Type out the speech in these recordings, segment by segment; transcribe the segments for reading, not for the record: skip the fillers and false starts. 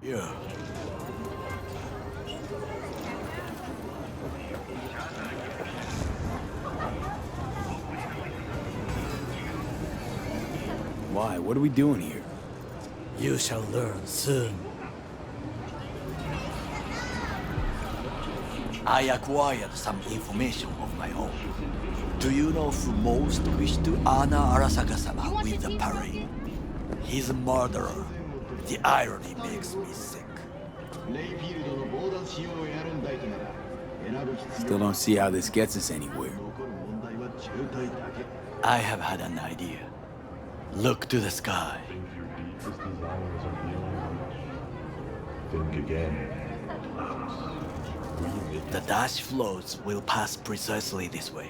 Yeah. Why? What are we doing here? You shall learn soon. I acquired some information of my own. Do you know who most wished to honor Arasaka-sama with the parade? He's a murderer. The irony makes me sick. Still don't see how this gets us anywhere. I have had an idea. Look to the sky. Think again. The dash floats will pass precisely this way.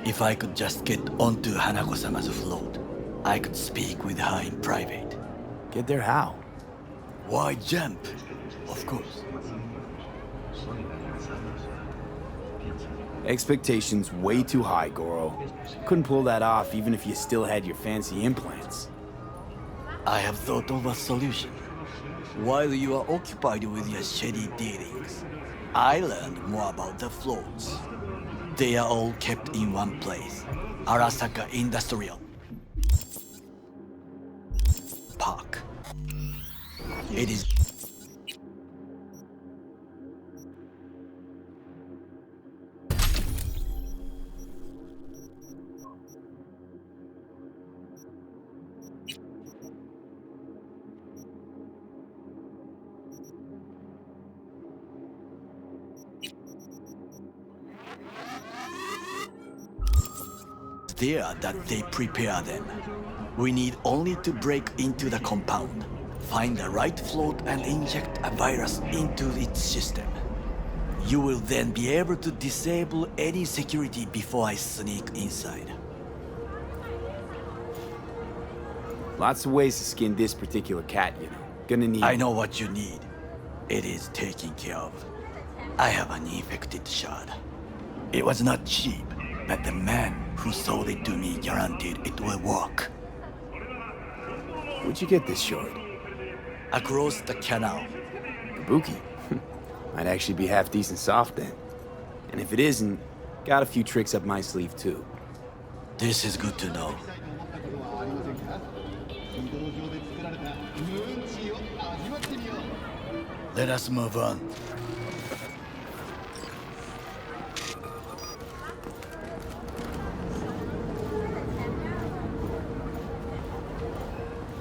If I could just get onto Hanako-sama's float, I could speak with her in private. Get there how? Why jump? Of course. Expectations way too high, Goro. Couldn't pull that off even if you still had your fancy implants. I have thought of a solution. While you are occupied with your shady dealings, I learned more about the floats. They are all kept in one place, Arasaka Industrial Park. It is there that they prepare them. We need only to break into the compound, find the right float and inject a virus into its system. You will then be able to disable any security before I sneak inside. Lots of ways to skin this particular cat, you know. Gonna need... I know what you need. It is taken care of. I have an infected shard. It was not cheap, but the man who sold it to me guaranteed it will work. Where'd you get this shard? Across the canal. Kabuki. Might actually be half decent soft then. And if it isn't, got a few tricks up my sleeve too. This is good to know. Let us move on.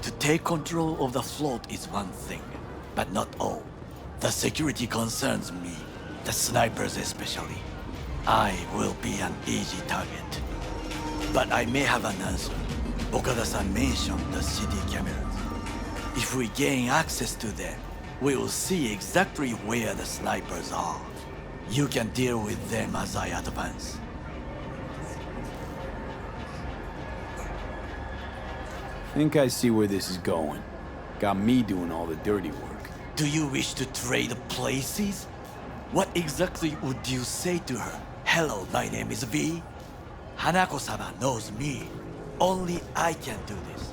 To take control of the float is one thing, but not all. The security concerns me, the snipers especially. I will be an easy target. But I may have an answer. Okada-san mentioned the city cameras. If we gain access to them, we will see exactly where the snipers are. You can deal with them as I advance. Think I see where this is going. Got me doing all the dirty work. Do you wish to trade places? What exactly would you say to her? Hello, my name is V. Hanako-sama knows me. Only I can do this.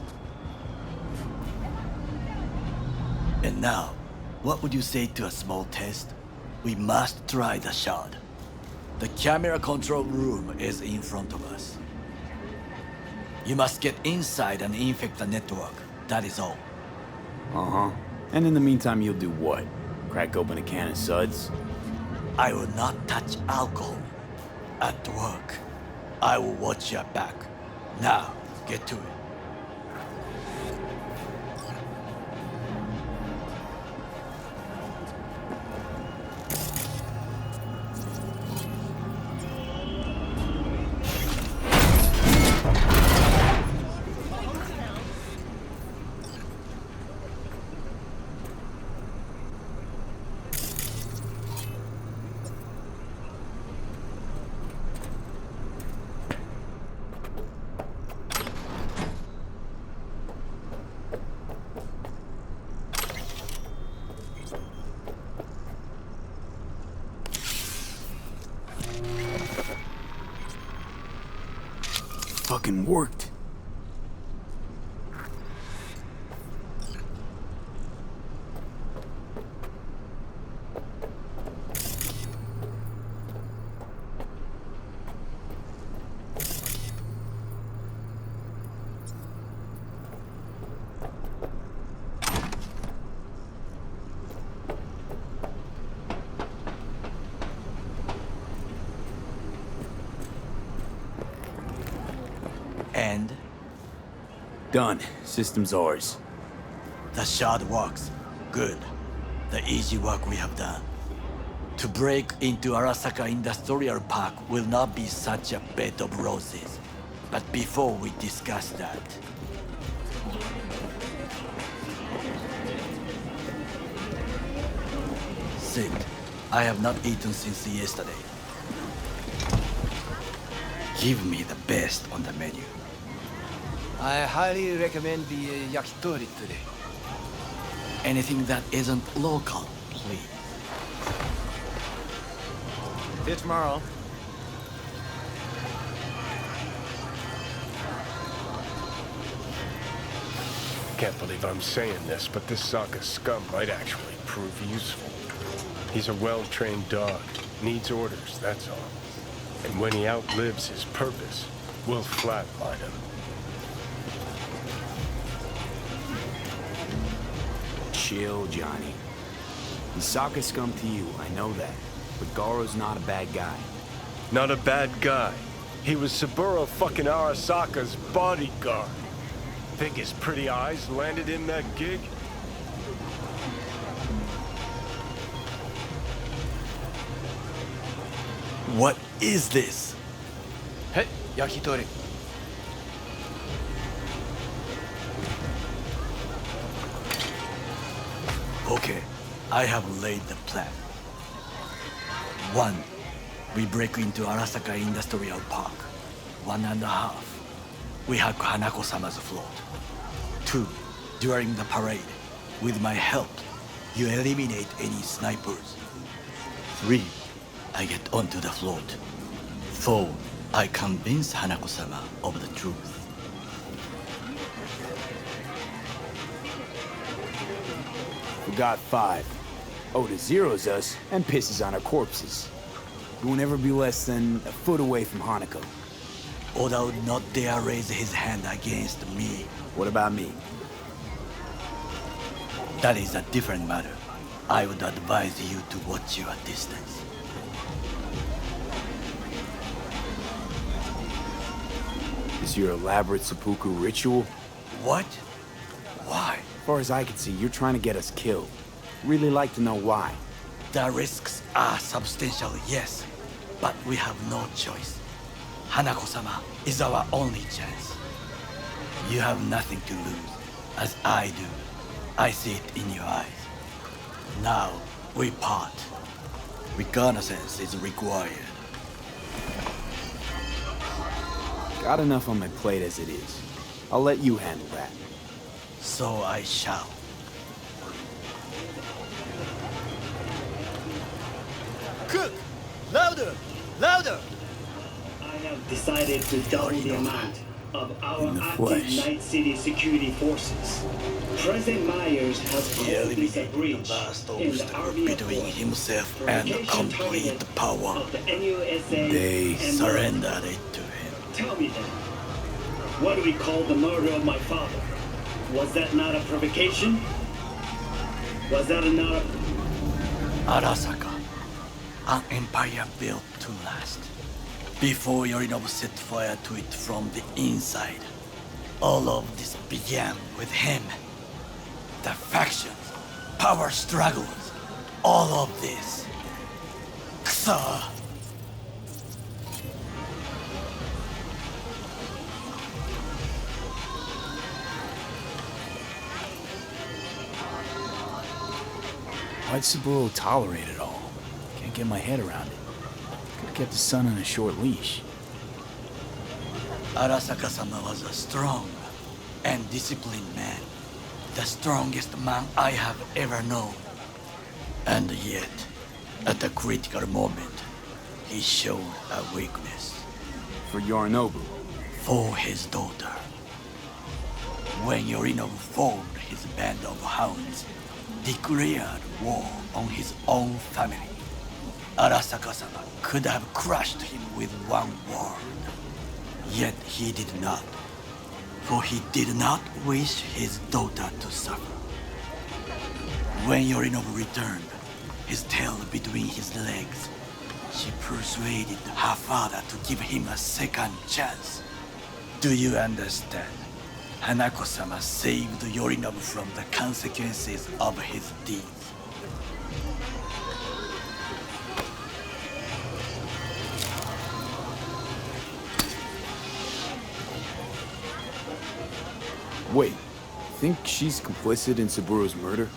And now, what would you say to a small test? We must try the shard. The camera control room is in front of us. You must get inside and infect the network. That is all. Uh-huh. And in the meantime, you'll do what? Crack open a can of suds? I will not touch alcohol. At work, I will watch your back. Now, get to it. Fucking worked. Done. System's ours. The shard works. Good. The easy work we have done. To break into Arasaka Industrial Park will not be such a bed of roses. But before we discuss that... Sit. I have not eaten since yesterday. Give me the best on the menu. I highly recommend the yakitori today. Anything that isn't local, please. See you tomorrow. Can't believe I'm saying this, but this Sokka scum might actually prove useful. He's a well-trained dog. Needs orders, that's all. And when he outlives his purpose, we'll flatline him. Chill, Johnny. He's Sokka scum to you, I know that. But Goro's not a bad guy. Not a bad guy. He was Saburo fucking Arasaka's bodyguard. Think his pretty eyes landed in that gig? What is this? Hey, yakitori. Okay, I have laid the plan. 1. We break into Arasaka Industrial Park. 1.5. We hack Hanako-sama's float. 2. During the parade, with my help, you eliminate any snipers. 3. I get onto the float. 4. I convince Hanako-sama of the truth. Forgot 5. Oda zeros us and pisses on our corpses. He will never be less than a foot away from Hanako. Oda would not dare raise his hand against me. What about me? That is a different matter. I would advise you to watch your distance. Is your elaborate seppuku ritual? What? Why? As far as I can see, you're trying to get us killed. Really like to know why. The risks are substantial, yes, but we have no choice. Hanako-sama is our only chance. You have nothing to lose, as I do. I see it in your eyes. Now, we part. Reconnaissance is required. Got enough on my plate as it is. I'll let you handle that. So I shall. Cook! Louder! Louder! I have decided to double the amount of our In the active flesh. Night City security forces. President Myers has He called this a eliminated the breach last in the obstacle Army of between Blood. himself and complete power. Of the NUSA They and Surrendered it to him. Tell me then, what do we call the murder of my father? Was that not a provocation? Was that not a... Arasaka, an empire built to last. Before Yorinobu set fire to it from the inside, all of this began with him. The factions, power struggles, all of this. Kusa! Why'd Saburo tolerate it all? Can't get my head around it. Could've kept his son on a short leash. Arasaka-sama was a strong and disciplined man. The strongest man I have ever known. And yet, at a critical moment, he showed a weakness. For Yorinobu. For his daughter. When Yorinobu formed his band of hounds, declared war on his own family, Arasaka-sama could have crushed him with one word. Yet he did not, for he did not wish his daughter to suffer. When Yorinobu returned, his tail between his legs, she persuaded her father to give him a second chance. Do you understand? Hanako-sama saved Yorinobu from the consequences of his deeds. Wait, think she's complicit in Saburo's murder?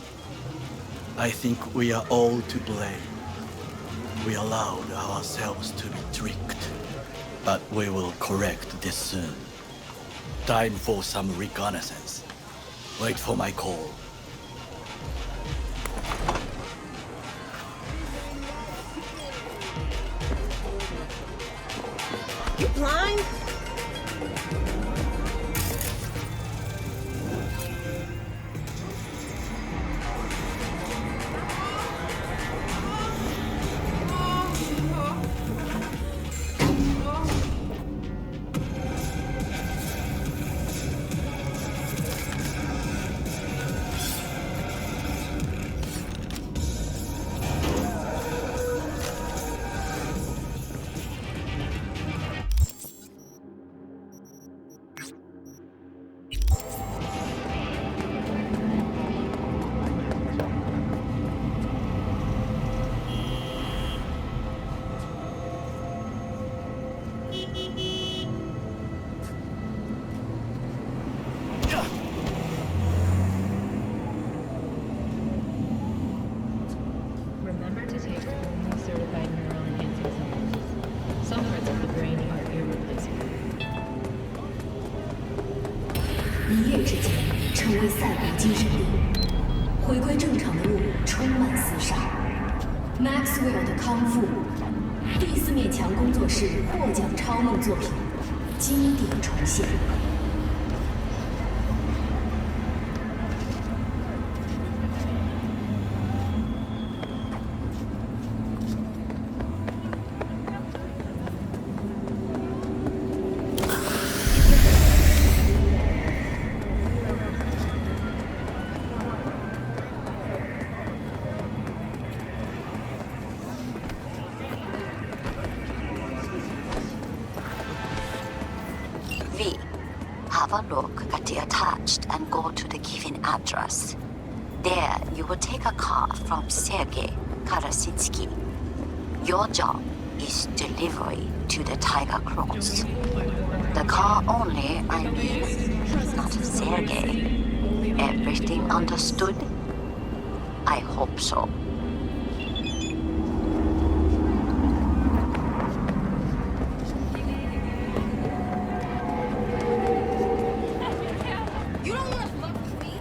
I think we are all to blame. We allowed ourselves to be tricked, but we will correct this soon. Time for some reconnaissance. Wait for my call. You blind? Remember to take only certified neural enhancing supplements. Some parts of the brain are irreplaceable. 一夜之间成为赛博精神病，回归正常的路充满厮杀。Maxwell 的康复，第四面墙工作室获奖超梦作品，经典重现。V. Have a look at the attached and go to the given address. There, you will take a car from Sergei Karasitsky. Your job is delivery to the Tiger Cross. The car only, I mean, not Sergei. Everything understood? I hope so. You don't want to fuck with me?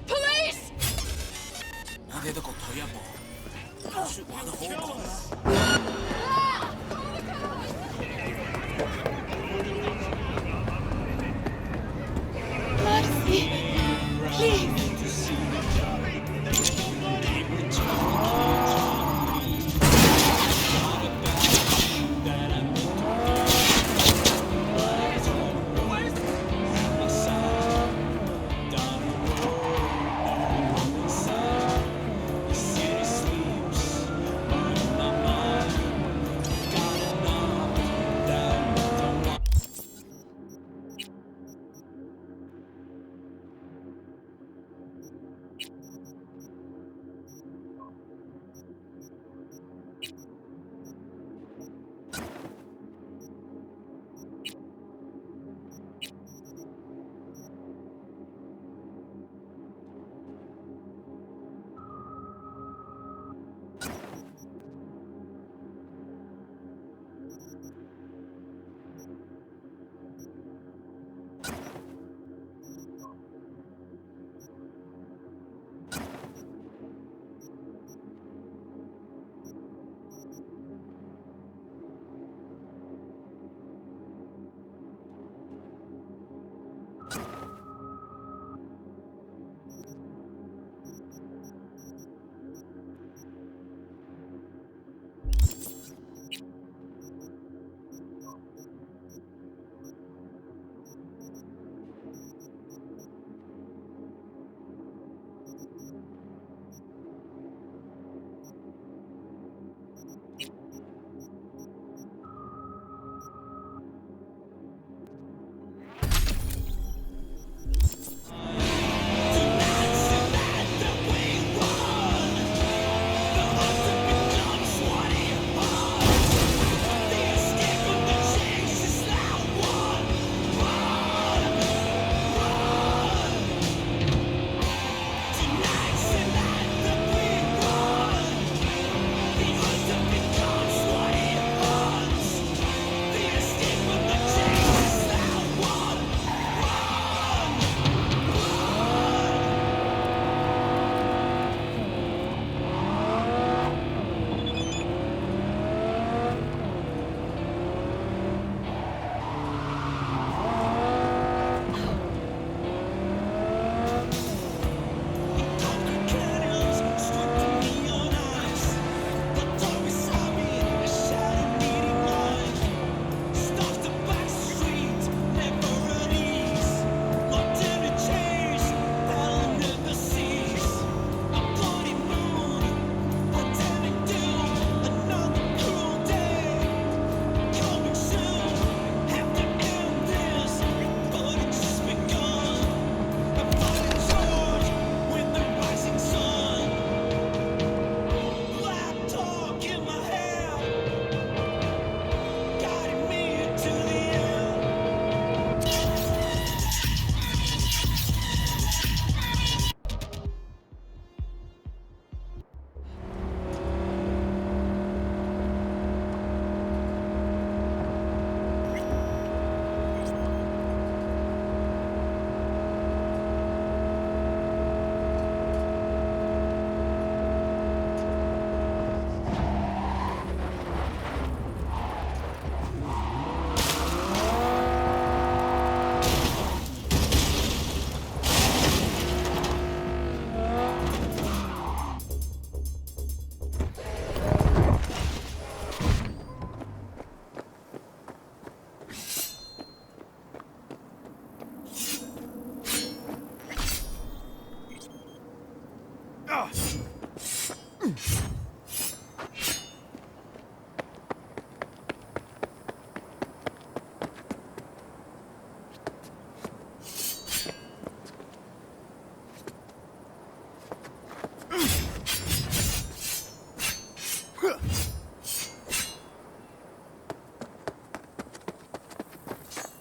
Police! 你哋都各退一步，說話都好講啦。Maxie, please.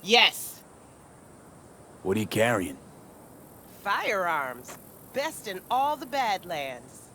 Yes. What are you carrying? Firearms. Best in all the Badlands.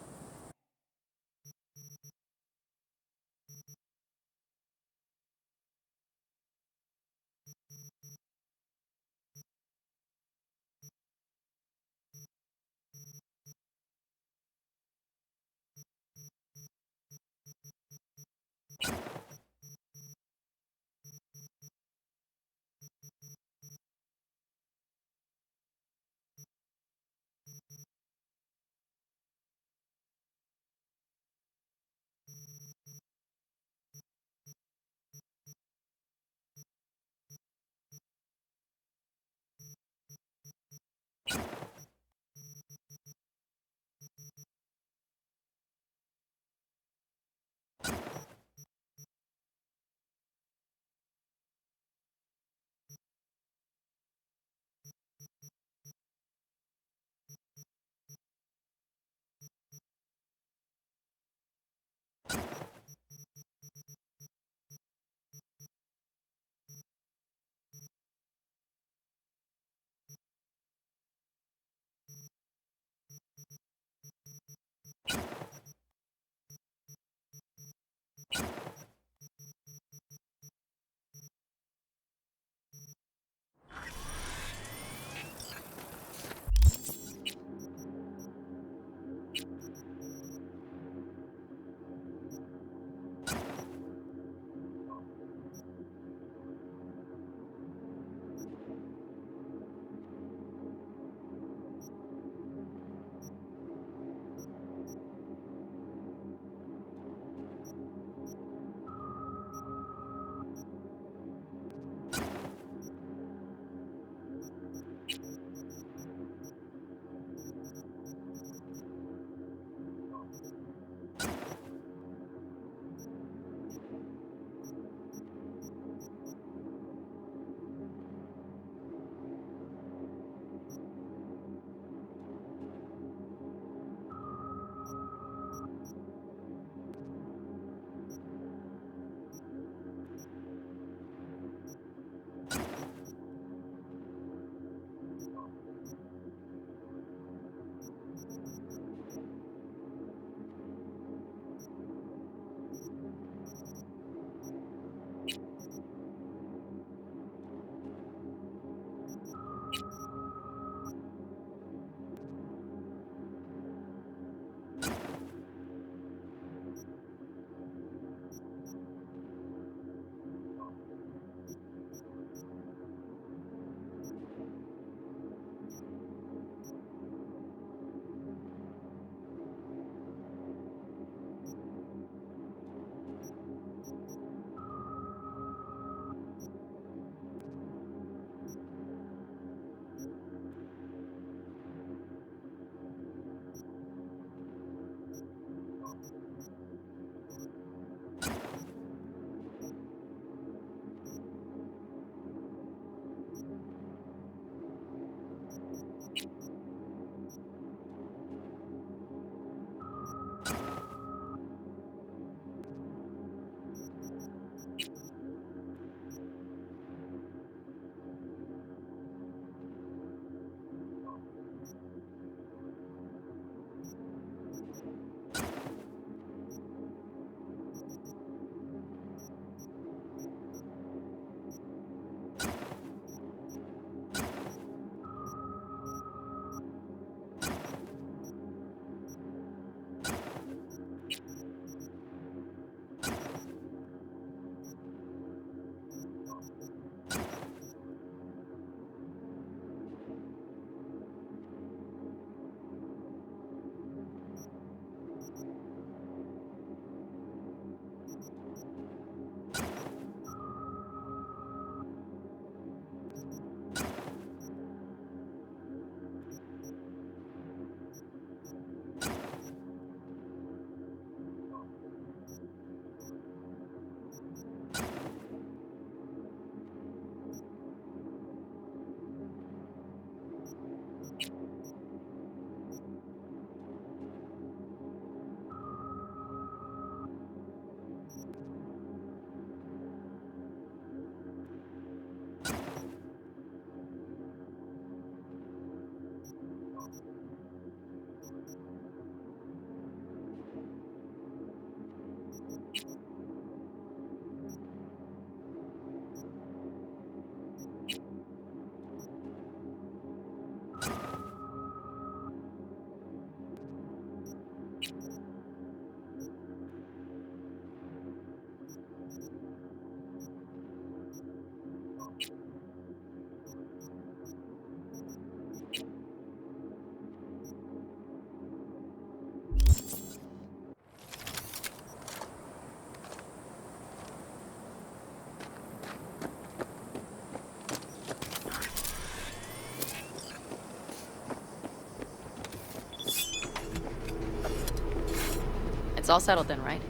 It's all settled then, right?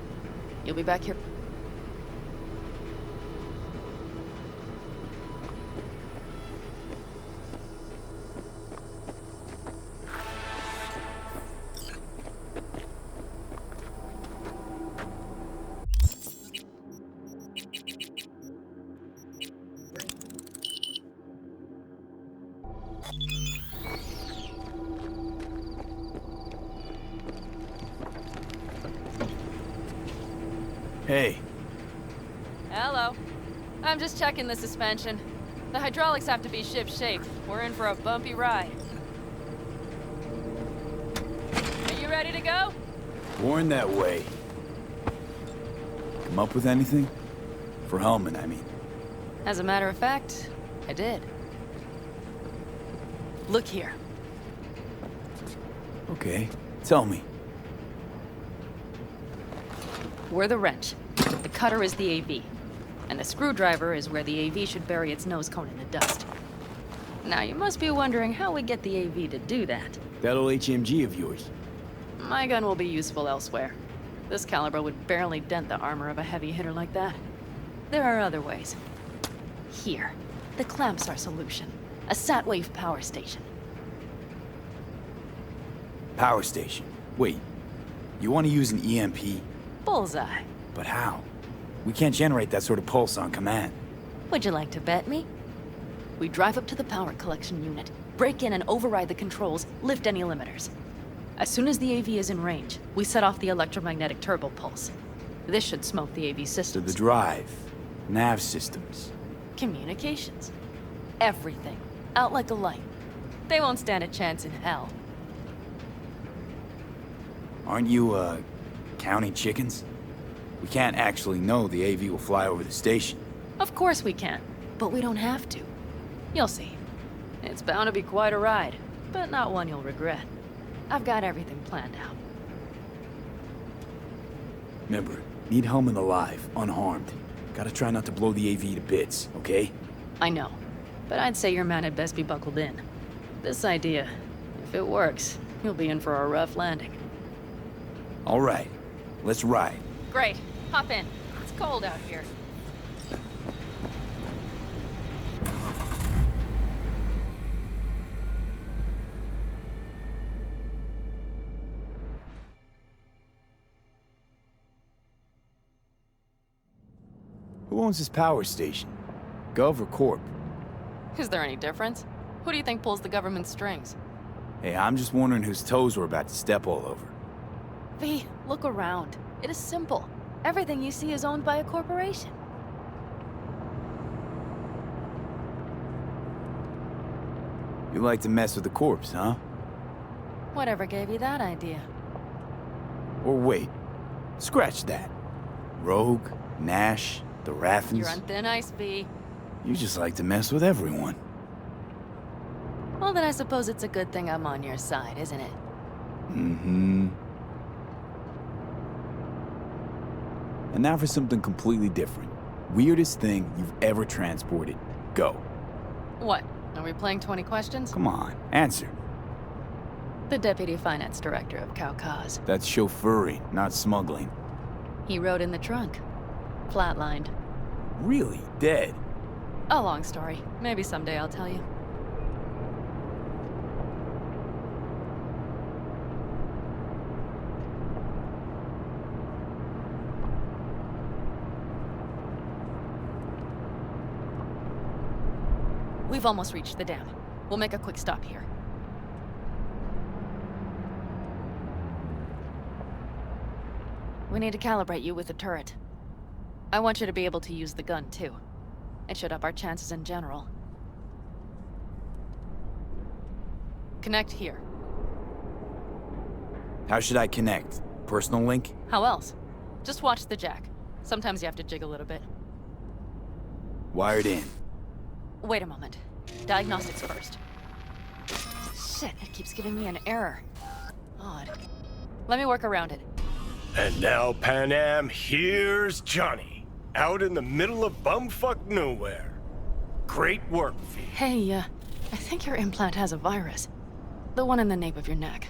You'll be back here. Hey. Hello. I'm just checking the suspension. The hydraulics have to be ship-shape. We're in for a bumpy ride. Are you ready to go? Born that way. Come up with anything? For Hellman, I mean. As a matter of fact, I did. Look here. Okay, tell me. We're the wrench. The cutter is the AV. And the screwdriver is where the AV should bury its nose cone in the dust. Now, you must be wondering how we get the AV to do that. That old HMG of yours. My gun will be useful elsewhere. This caliber would barely dent the armor of a heavy hitter like that. There are other ways. Here, the clamps are solution. A sat-wave power station. Power station. Wait, you want to use an EMP? Bullseye. But how? We can't generate that sort of pulse on command. Would you like to bet me? We drive up to the power collection unit, break in and override the controls, lift any limiters. As soon as the AV is in range, we set off the electromagnetic turbo pulse. This should smoke the AV So systems. the drive, nav systems. Communications. Everything. Out like a light. They won't stand a chance in hell. Aren't you, counting chickens? We can't actually know the AV will fly over the station. Of course we can, but we don't have to. You'll see. It's bound to be quite a ride, but not one you'll regret. I've got everything planned out. Remember, need Hellman alive, unharmed. Gotta try not to blow the AV to bits, okay? I know, but I'd say your man had best be buckled in. This idea, if it works, you'll be in for a rough landing. All right, let's ride. Great. Hop in. It's cold out here. Who owns this power station? Gov or Corp? Is there any difference? Who do you think pulls the government's strings? Hey, I'm just wondering whose toes we're about to step all over. V, look around. It is simple. Everything you see is owned by a corporation. You like to mess with the corpse, huh? Whatever gave you that idea? Or wait, scratch that. Rogue, Nash, the Raffins. You're on thin ice, V. You just like to mess with everyone. Well, then I suppose it's a good thing I'm on your side, isn't it? Mm-hmm. And now for something completely different. Weirdest thing you've ever transported. Go. What? Are we playing 20 questions? Come on, answer. The Deputy Finance Director of Kaukaz. That's chauffeuring, not smuggling. He rode in the trunk. Flatlined. Really? Dead? A long story. Maybe someday I'll tell you. We've almost reached the dam. We'll make a quick stop here. We need to calibrate you with the turret. I want you to be able to use the gun, too. It should up our chances in general. Connect here. How should I connect? Personal link? How else? Just watch the jack. Sometimes you have to jig a little bit. Wired in. Wait a moment. Diagnostics first. Shit, it keeps giving me an error. Odd. Let me work around it. And now, Pan Am, here's Johnny. Out in the middle of bumfuck nowhere. Great work, V. Hey, I think your implant has a virus. The one in the nape of your neck.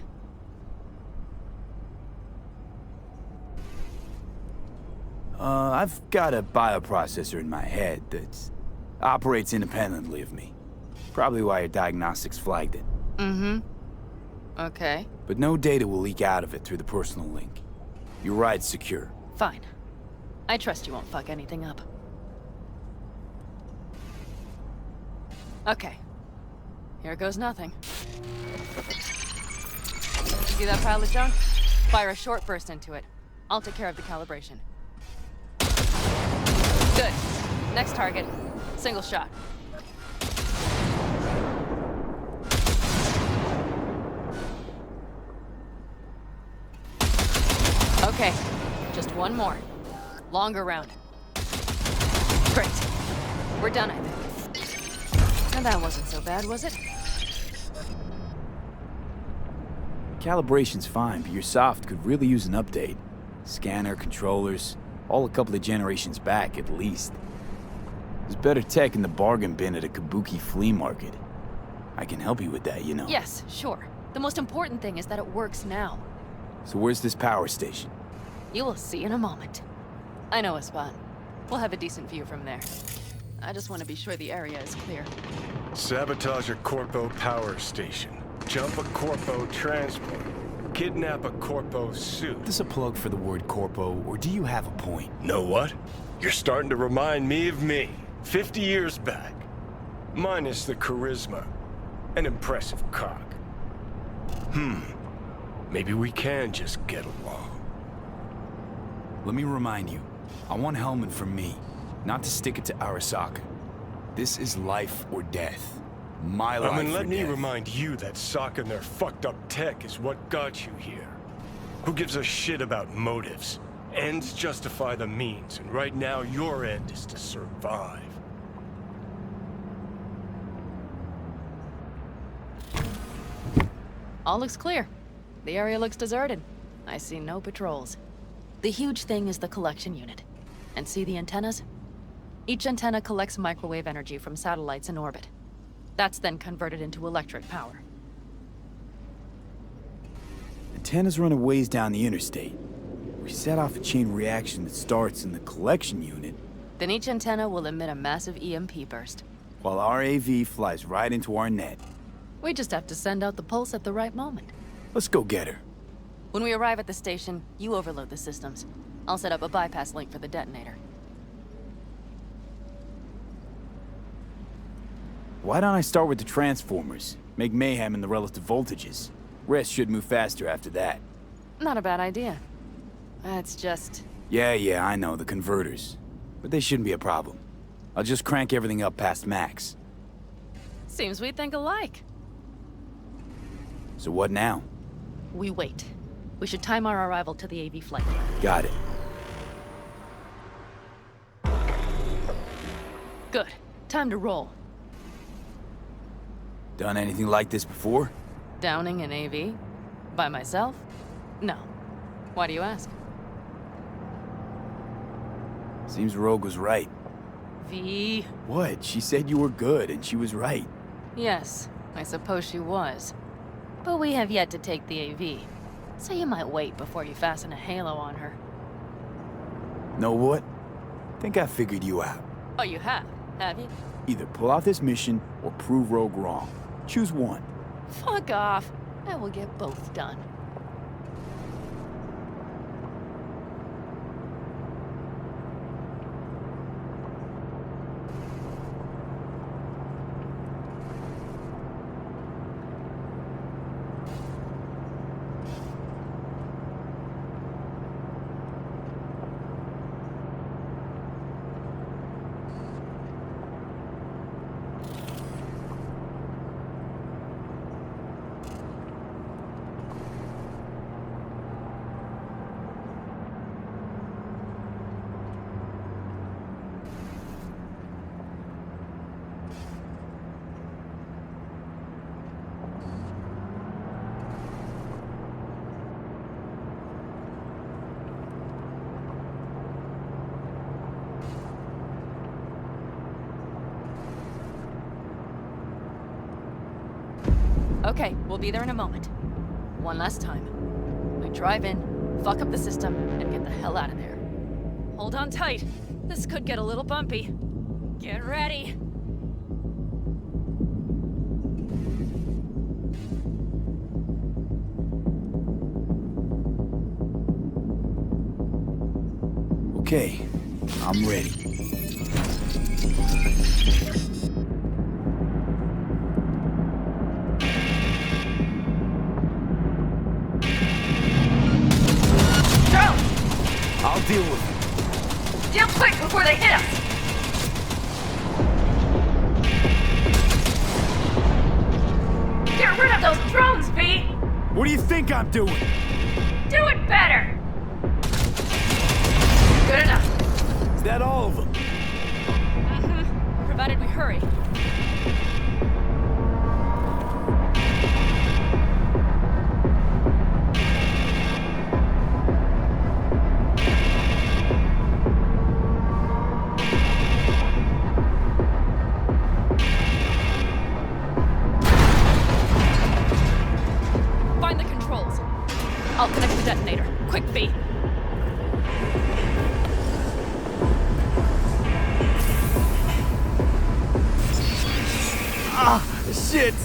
I've got a bioprocessor in my head that operates independently of me. Probably why your diagnostics flagged it. Mm-hmm. Okay. But no data will leak out of it through the personal link. Your ride's secure. Fine. I trust you won't fuck anything up. Okay. Here goes nothing. See that pile of junk? Fire a short burst into it. I'll take care of the calibration. Good. Next target. Single shot. Okay. Just one more. Longer round. Great. We're done, I think. And that wasn't so bad, was it? Calibration's fine, but your soft could really use an update. Scanner, controllers, all a couple of generations back at least. There's better tech in the bargain bin at a kabuki flea market. I can help you with that, you know. Yes, sure. The most important thing is that it works now. So where's this power station? You will see in a moment. I know a spot. We'll have a decent view from there. I just want to be sure the area is clear. Sabotage a Corpo power station. Jump a Corpo transport. Kidnap a Corpo suit. Is this a plug for the word Corpo, or do you have a point? Know what? You're starting to remind me of me, 50 years back. Minus the charisma. An impressive cock. Maybe we can just get along. Let me remind you, I want Hellman from me, not to stick it to Arasaka. This is life or death. My life or death. Let me remind you that Sokka and their fucked up tech is what got you here. Who gives a shit about motives? Ends justify the means, and right now your end is to survive. All looks clear. The area looks deserted. I see no patrols. The huge thing is the collection unit. And see the antennas? Each antenna collects microwave energy from satellites in orbit. That's then converted into electric power. Antennas run a ways down the interstate. We set off a chain reaction that starts in the collection unit. Then each antenna will emit a massive EMP burst. While our AV flies right into our net. We just have to send out the pulse at the right moment. Let's go get her. When we arrive at the station, you overload the systems. I'll set up a bypass link for the detonator. Why don't I start with the transformers? Make mayhem in the relative voltages. Rest should move faster after that. Not a bad idea. That's just... Yeah, I know, the converters. But they shouldn't be a problem. I'll just crank everything up past max. Seems we think alike. So what now? We wait. We should time our arrival to the AV flight. Got it. Good. Time to roll. Done anything like this before? Downing an AV? By myself? No. Why do you ask? Seems Rogue was right. V. What? She said you were good, and she was right. Yes, I suppose she was. But we have yet to take the AV, so you might wait before you fasten a halo on her. Know what? Think I figured you out. Oh, you have you? Either pull off this mission, or prove Rogue wrong. Choose one. Fuck off. I will get both done. Okay, we'll be there in a moment. One last time. We drive in, fuck up the system, and get the hell out of there. hold on tight. This could get a little bumpy. Get ready. Okay, I'm ready. I'll deal with it. Deal quick before they hit us! Get rid of those drones, V! What do you think I'm doing? Do it better! Good enough. Is that all of them? Mm-hmm. Provided we hurry. Find the controls. I'll connect the detonator. Quick, V. Ah, shit!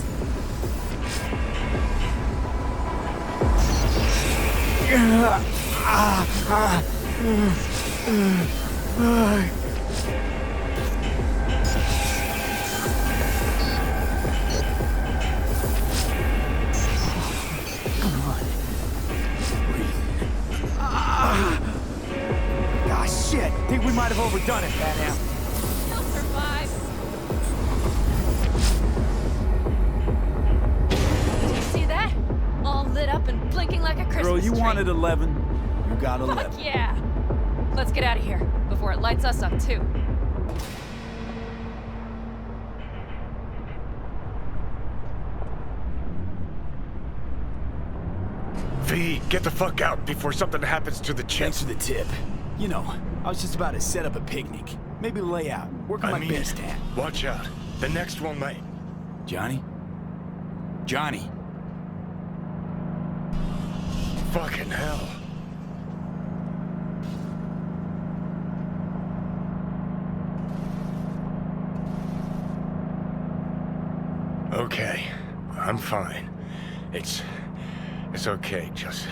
Come on. Breathe. Ah, shit! Think we might have overdone it, Pat Am. He'll survive. Do you see that? All lit up and blinking like a Christmas Girl, you tree. wanted 11. You got 11. Fuck yeah! Let's get out of here before it lights us up too. V, get the fuck out before something happens to the chip. Thanks for the tip. You know, I was just about to set up a picnic. Maybe lay out. Work on my base stand. Watch out. The next one might... Johnny? Johnny? Fucking hell. Okay, I'm fine. It's okay, just...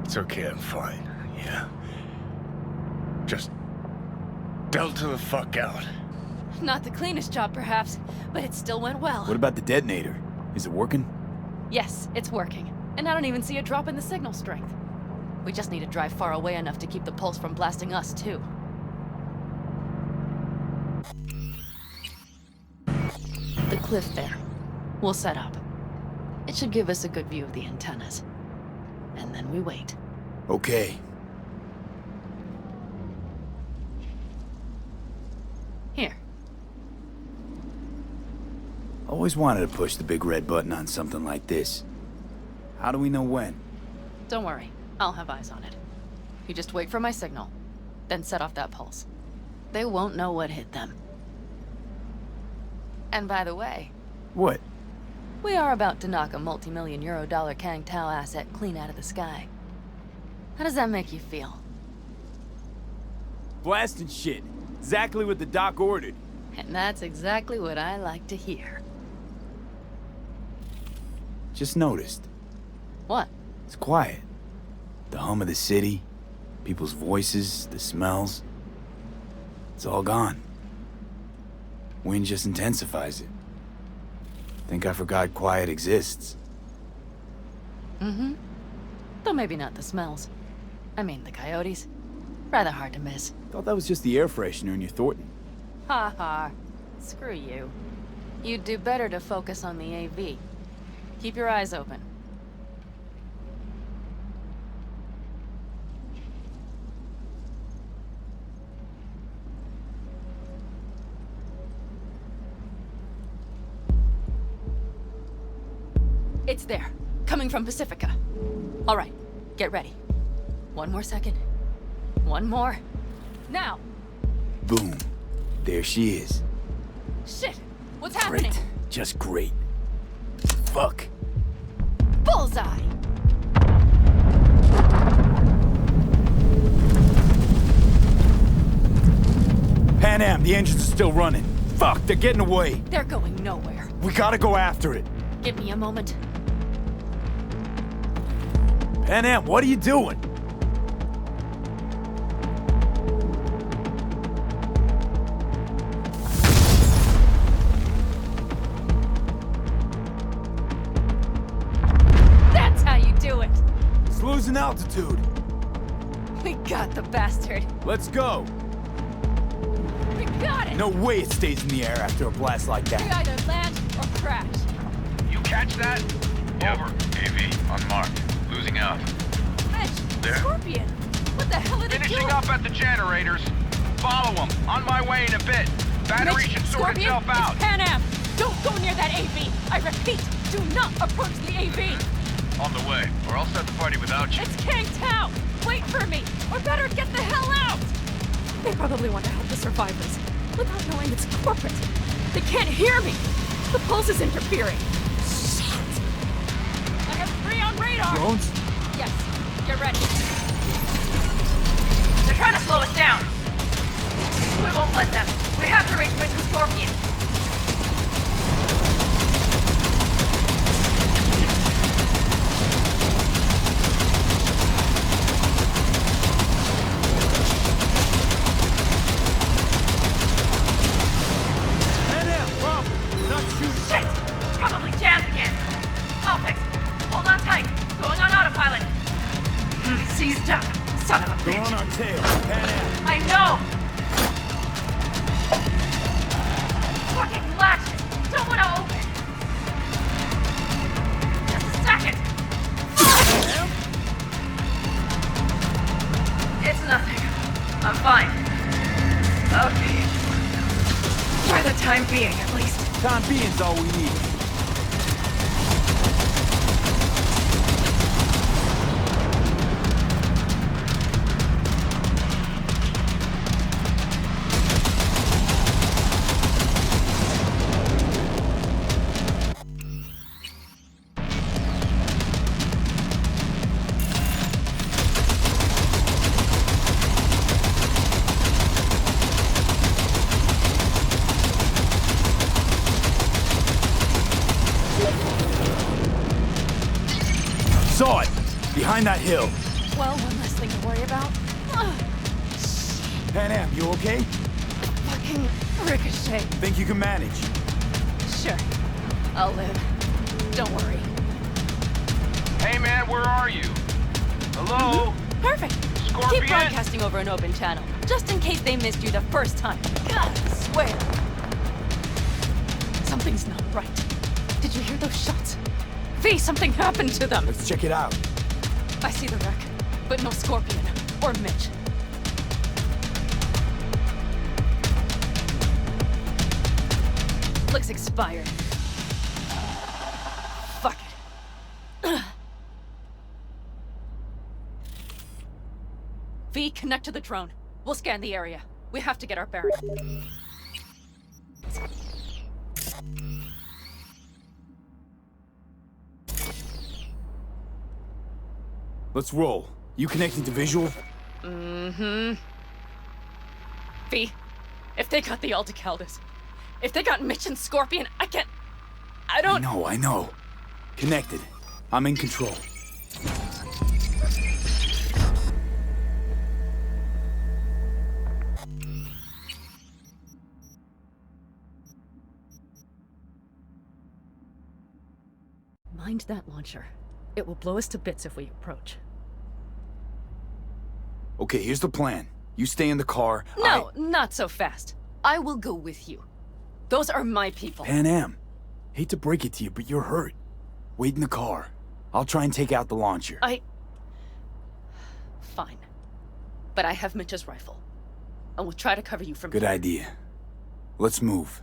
It's okay, I'm fine, yeah. Just... Delta the fuck out. Not the cleanest job, perhaps, but it still went well. What about the detonator? Is it working? Yes, it's working. And I don't even see a drop in the signal strength. We just need to drive far away enough to keep the pulse from blasting us, too. The cliff there. We'll set up. It should give us a good view of the antennas. And then we wait. Okay. Here. Always wanted to push the big red button on something like this. How do we know when? Don't worry. I'll have eyes on it. You just wait for my signal. Then set off that pulse. They won't know what hit them. And by the way... What? We are about to knock a multi-million euro dollar Kang Tao asset clean out of the sky. How does that make you feel? Blasting shit. Exactly what the doc ordered. And that's exactly what I like to hear. Just noticed. What? It's quiet. The hum of the city, people's voices, the smells. It's all gone. Wind just intensifies it. Think I forgot quiet exists. Mm-hmm. Though maybe not the smells. I mean, the coyotes. Rather hard to miss. Thought that was just the air freshener in your Thornton. Ha ha. Screw you. You'd do better to focus on the AV. Keep your eyes open. It's there. Coming from Pacifica. All right. Get ready. One more second. One more. Now! Boom. There she is. Shit! What's happening? Great. Just great. Fuck. Bullseye! Pan Am, the engines are still running. Fuck, they're getting away. They're going nowhere. We gotta go after it. Give me a moment. Pan Am, what are you doing? That's how you do it. It's losing altitude. We got the bastard. Let's go. We got it. No way it stays in the air after a blast like We that. either land or crash. You catch that? Over. AV, unmarked. Losing out. Mitch, There? Scorpion. What the hell are they Finishing doing? up at the generators. Follow them. On my way in a bit. Battery Mitch, should sort Scorpion, itself out. it's Pan Am. Don't go near that AV. I repeat, do not approach the AV. On the way, or I'll start the party without you. It's King Tao. Wait for me, or better get the hell out. They probably want to help the survivors without knowing it's corporate. They can't hear me. The pulse is interfering. Shit. I have 3 on radar. Drones? Yes, get ready. They're trying to slow us down. We won't let them. We have to reach Mitch and Scorpion. Pan Am, Rob, not shooting. Shit! Probably jammed again. I'll fix it. Hold on tight. Going on autopilot. Seized up. Son of a They're bitch. on our tail. Pan Am. I know! Fucking latches! Don't want to open! Just a second! It's nothing. I'm fine. Okay. For the time being, at least. Time being's all we need. Saw it! Behind that hill. Well, one less thing to worry about. Pan Am, you okay? Fucking ricochet. Think you can manage? Sure. I'll live. Don't worry. Hey man, where are you? Hello? Perfect. Scorpion? Keep broadcasting over an open channel, just in case they missed you the first time. God, I swear. Something's not right. Did you hear those shots? V, something happened to them. Let's check it out. I see the wreck, but no Scorpion or Mitch. Looks expired. Fuck it. V, connect to the drone. We'll scan the area. We have to get our bearings. Let's roll. You connecting to visual? Mm-hmm. V, if they got the Aldecaldos, if they got Mitch and Scorpion, I don't... I know. Connected. I'm in control. Mind that launcher. It will blow us to bits if we approach. Okay, here's the plan. You stay in the car. No, not so fast. I will go with you. Those are my people. Pan Am. Hate to break it to you, but you're hurt. Wait in the car. I'll try and take out the launcher. Fine. But I have Mitch's rifle. And we'll try to cover you from Good here. idea. Let's move.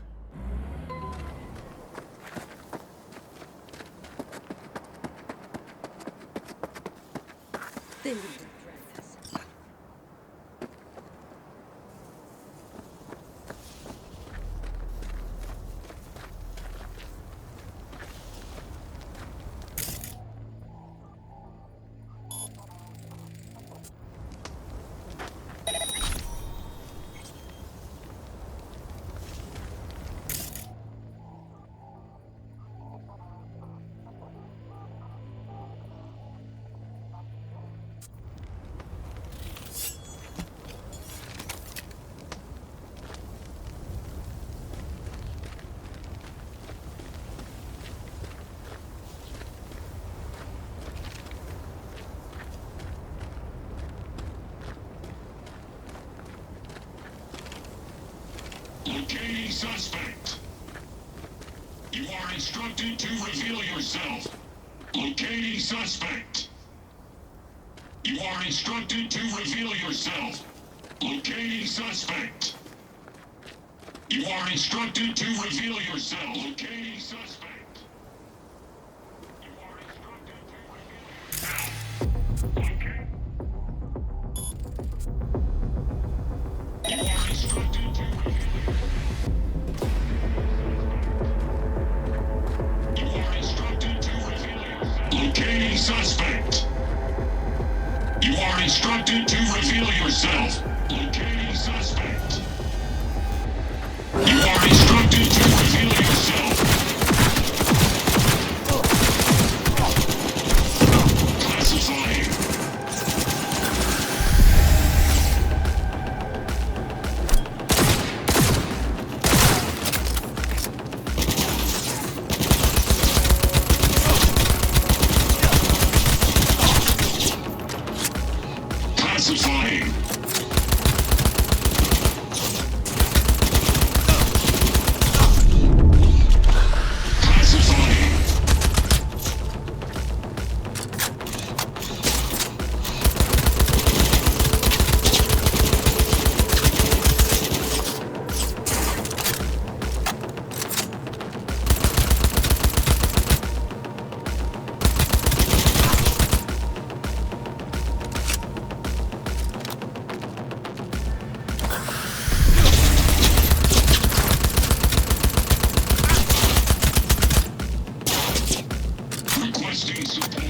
Locating suspect. You are instructed to reveal yourself. Locating suspect. You are instructed to reveal yourself. Locating suspect. You are instructed to reveal yourself. Locating suspect. You are instructed to reveal yourself. You are instructed to reveal yourself. You are instructed to reveal yourself. Locating suspect. You are instructed to reveal yourself. Locating suspect. You are instructed to reveal yourself. Classifying. Classifying. Requesting support.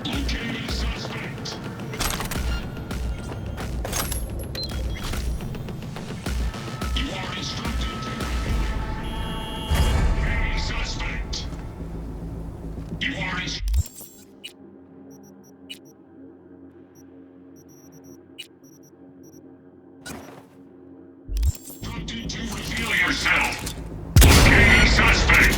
Locating suspect. You are instructed to locating suspect. You are instructed to reveal yourself. Locating suspect.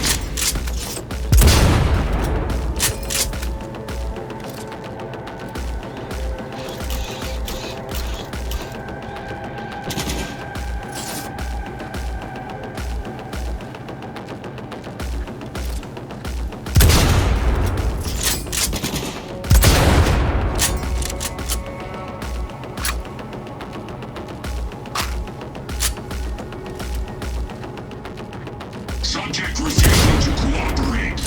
Subject refusing to cooperate.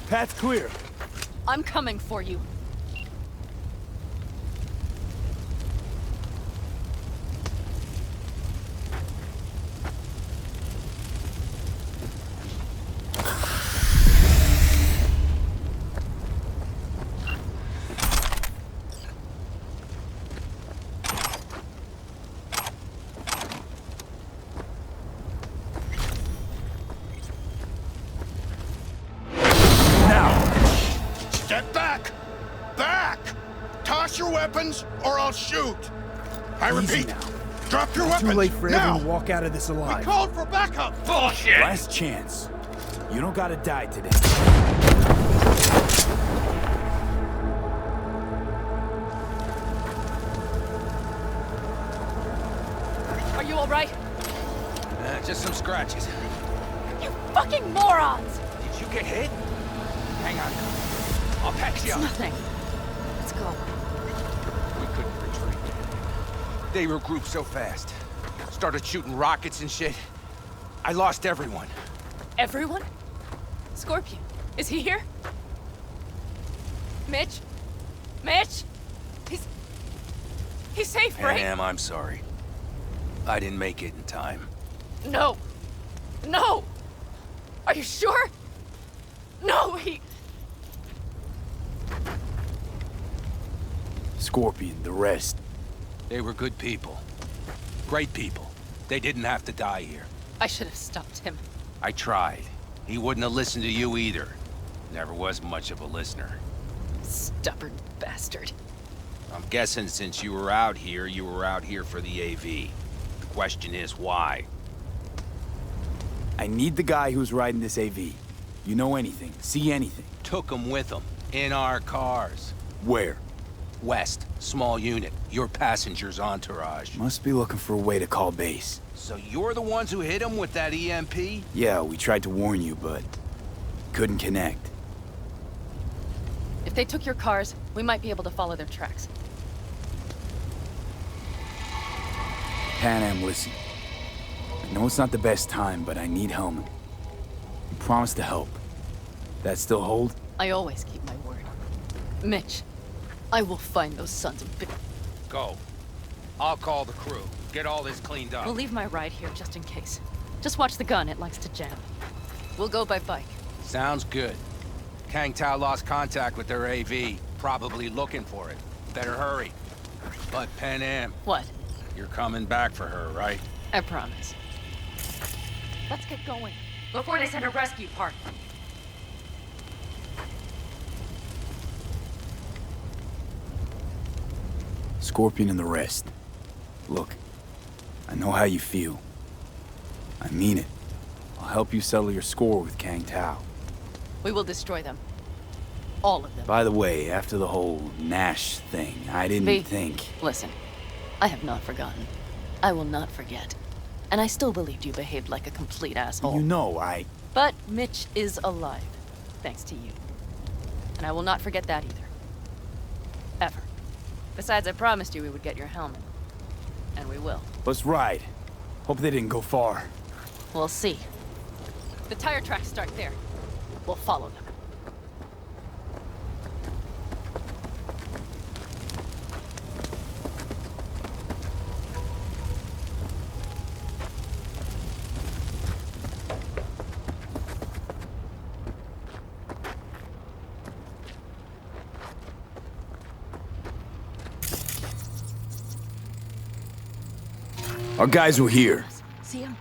Path clear. I'm coming for you. toss your weapons, or I'll shoot. I Easy repeat, now. drop your weapons, Too late for now! everyone to walk out of this alive. We called for backup! Bullshit! Last chance. You don't gotta die today. Are you alright? Just some scratches. You fucking morons! Did you get hit? Hang on. I'll patch you It's up. nothing. Let's go. We couldn't retreat. They regrouped so fast. Started shooting rockets and shit. I lost everyone. Everyone? Scorpion, is he here? Mitch? Mitch? He's safe, right? Pam, I'm sorry. I didn't make it in time. No. No! Are you sure? No, Scorpion, the rest. They were good people. Great people. They didn't have to die here. I should have stopped him. I tried. He wouldn't have listened to you either. Never was much of a listener. Stubborn bastard. I'm guessing since you were out here for the AV. The question is, why? I need the guy who's riding this AV. You know anything, see anything. Took him with him. In our cars. Where? West. Small unit. Your passenger's entourage. Must be looking for a way to call base. So you're the ones who hit him with that EMP? Yeah, we tried to warn you, but couldn't connect. If they took your cars, we might be able to follow their tracks. Pan Am, listen. I know it's not the best time, but I need Hellman. You promised to help. That still hold? I always keep my word. Mitch, I will find those sons of bitch. Go. I'll call the crew. Get all this cleaned up. We'll leave my ride here just in case. Just watch the gun, it likes to jam. We'll go by bike. Sounds good. Kang Tao lost contact with their AV. Probably looking for it. Better hurry. But Pan Am. What? You're coming back for her, right? I promise. Let's get going. Before they send a rescue party. Scorpion and the rest. Look, I know how you feel. I mean it. I'll help you settle your score with Kang Tao. We will destroy them. All of them. By the way, after the whole Nash thing, I didn't think... Listen, I have not forgotten. I will not forget. And I still believed you behaved like a complete asshole. You know, But Mitch is alive, thanks to you. And I will not forget that either. Ever. Besides, I promised you we would get your helmet. And we will. Let's ride. Hope they didn't go far. We'll see. The tire tracks start there. We'll follow them. Our guys were here. See him?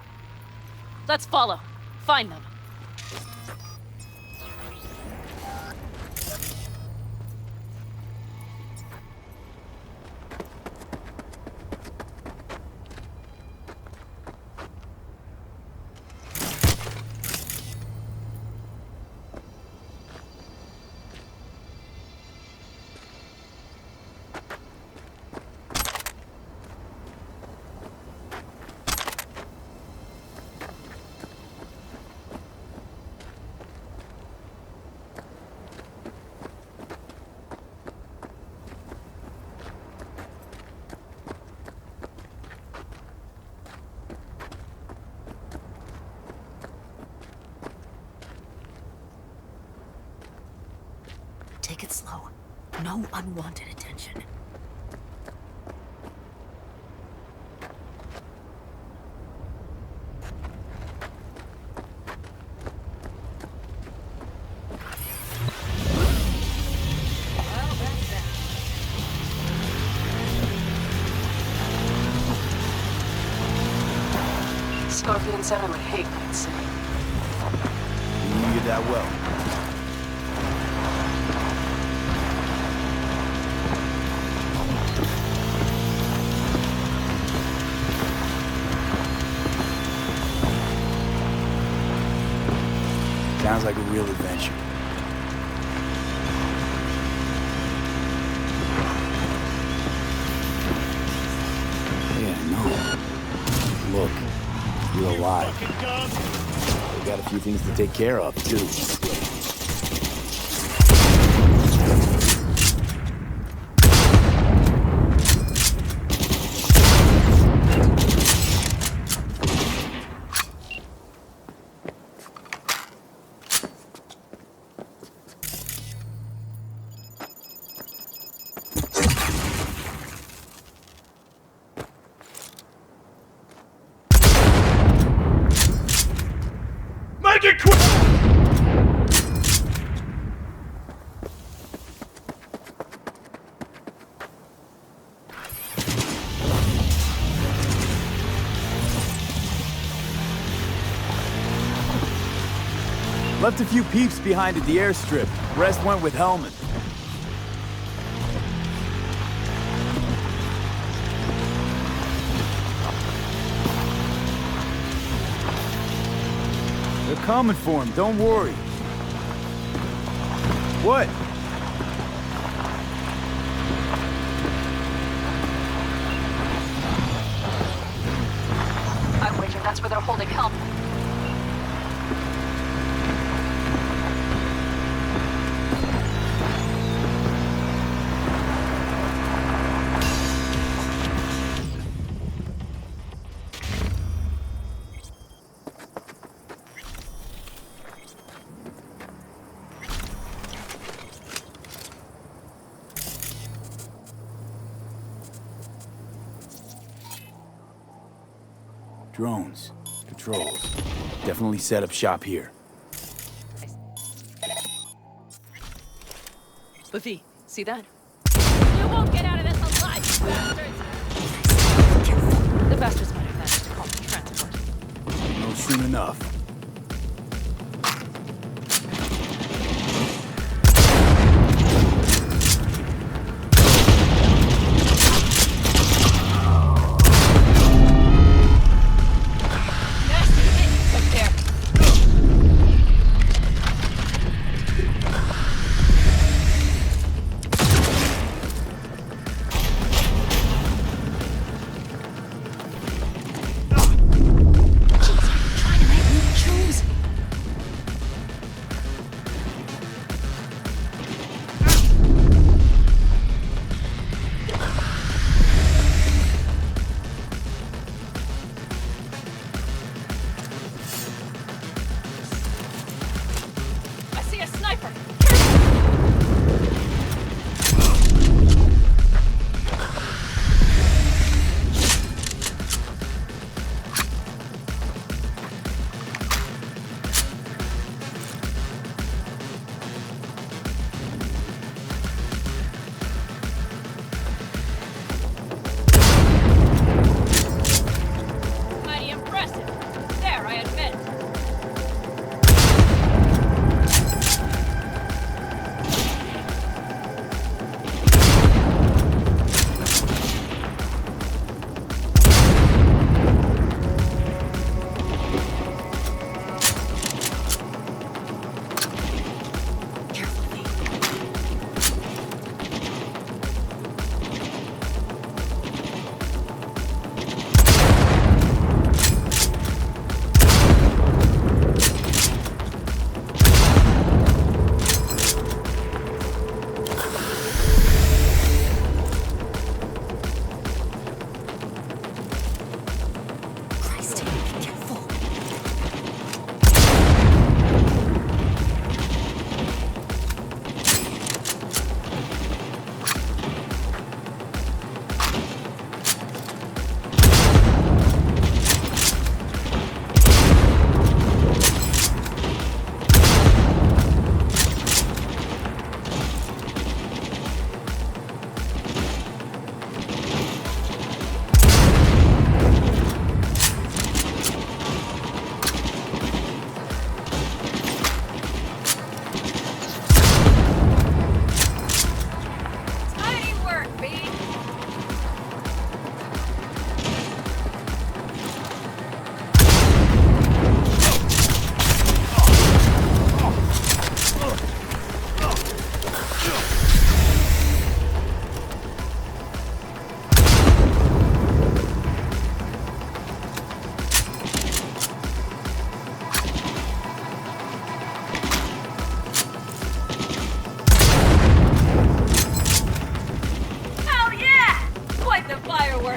Let's follow. Find them. Take it slow. No unwanted attention. Scorpion 7 would hate what it's saying. You knew you that well. Sounds like a real adventure. Yeah, no. Look, you're alive. We got a few things to take care of, too. Make it quick! Left a few peeps behind at the airstrip. Rest went with Hellman. They're coming for him, don't worry. What? I wager that's where they're holding Helm. Drones. Patrols. Definitely set up shop here. Buffy, see that? You won't get out of this alive, you bastards! The bastards might have managed to call the transport. No, soon enough.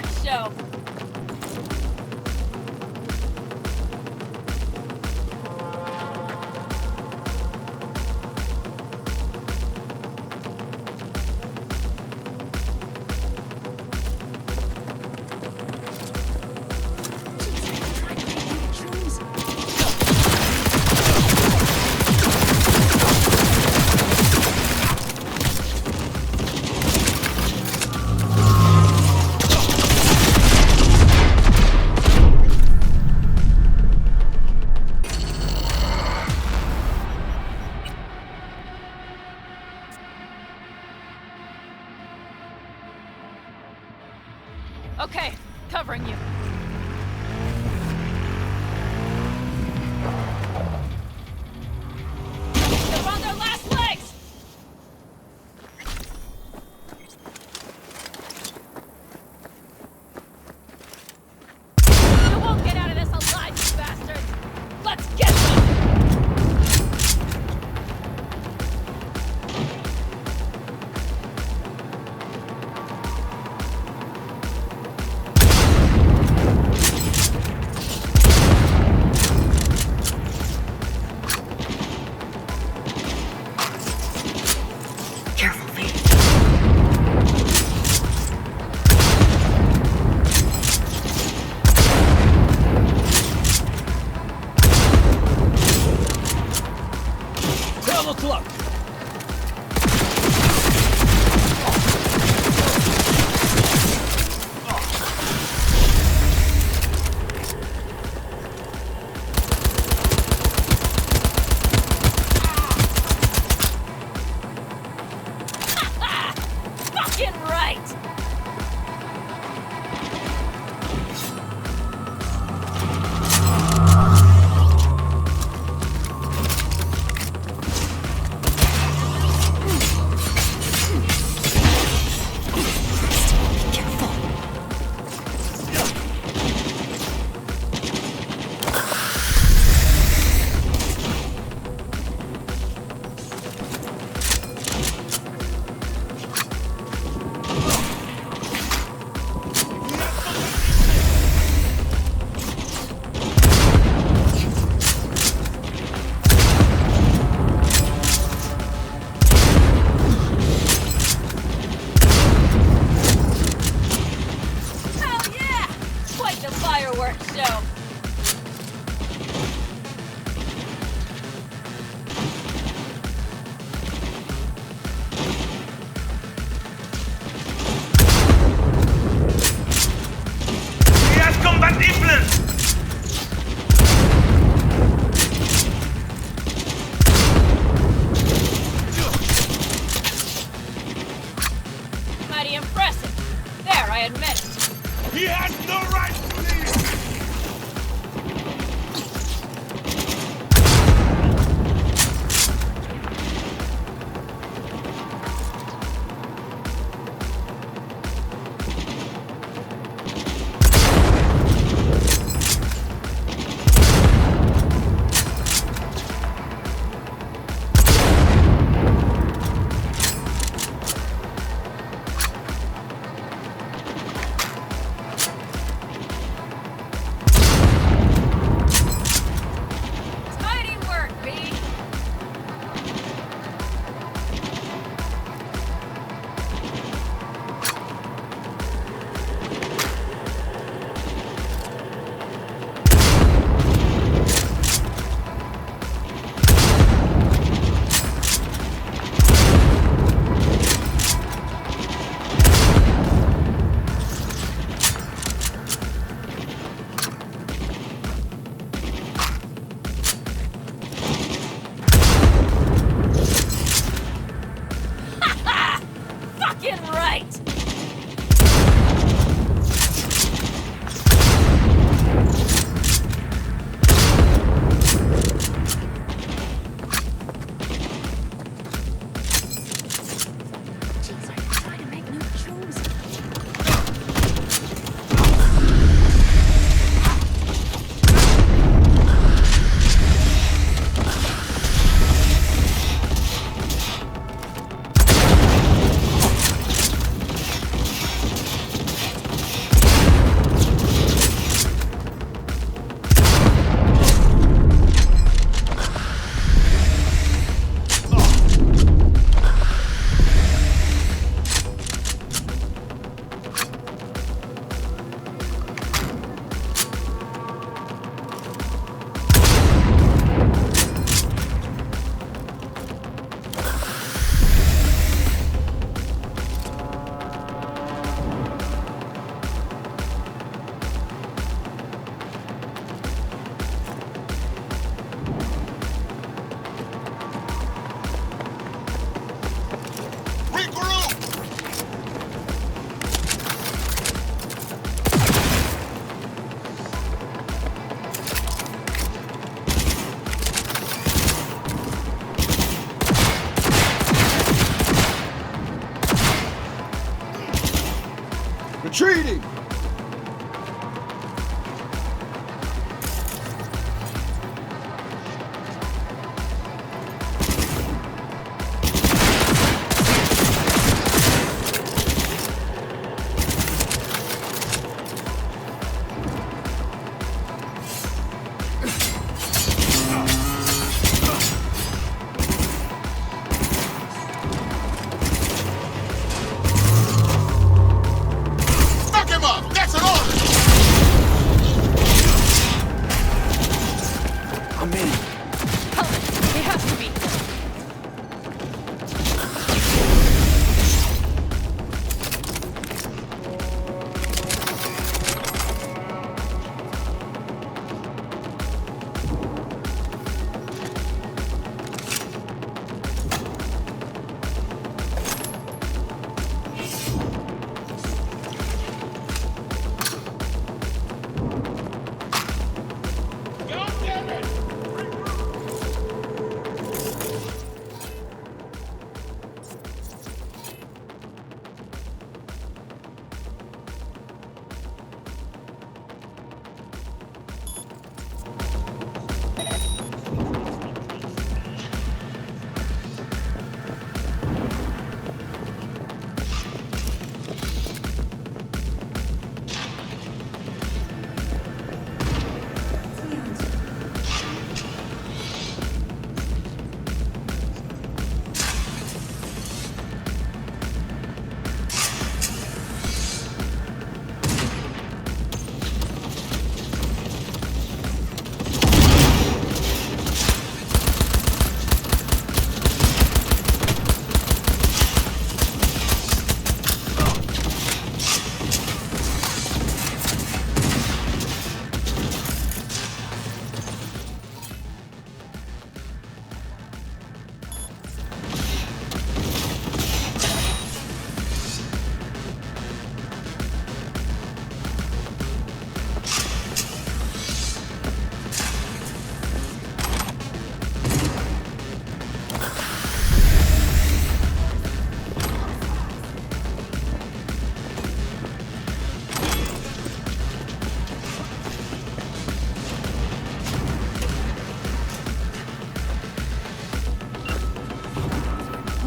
fireworks show. Okay, covering you. They're on their last legs! You won't get out of this alive, you bastards! Let's get them! He has no right to leave! Retreating!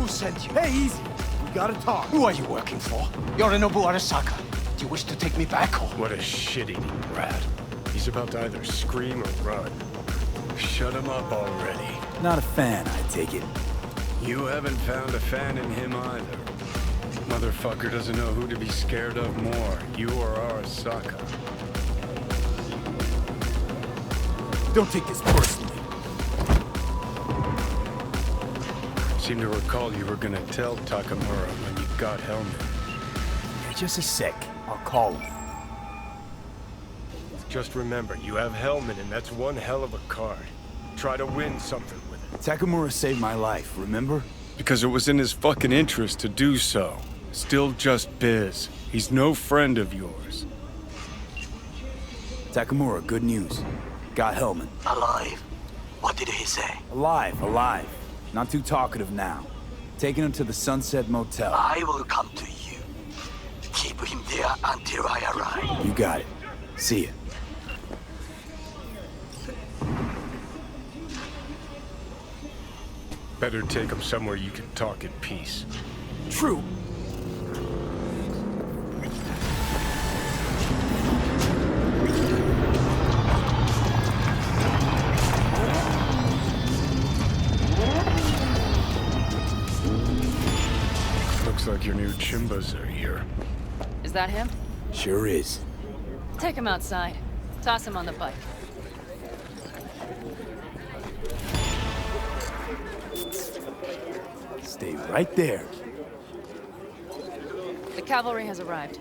Sent you. Hey, easy. We gotta talk. Who are you working for? Yorinobu Arasaka. Do you wish to take me back or? What a shit-eating brat. He's about to either scream or run. Shut him up already. Not a fan, I take it. You haven't found a fan in him either. Motherfucker doesn't know who to be scared of more, you or Arasaka. Don't take this personally. Seem to recall you were gonna tell Takamura when you got Helmet. Hey, just a sec. I'll call him. Just remember, you have Helmet and that's one hell of a card. Try to win something with it. Takamura saved my life, remember? Because it was in his fucking interest to do so. Still just biz. He's no friend of yours. Takamura, good news. Got Hellman. Alive. What did he say? Alive, alive. Not too talkative now. Taking him to the Sunset Motel. I will come to you. Keep him there until I arrive. You got it. See ya. Better take him somewhere you can talk in peace. True. Looks like your new Chimbas are here. Is that him? Sure is. Take him outside. Toss him on the bike. Stay right there. The cavalry has arrived.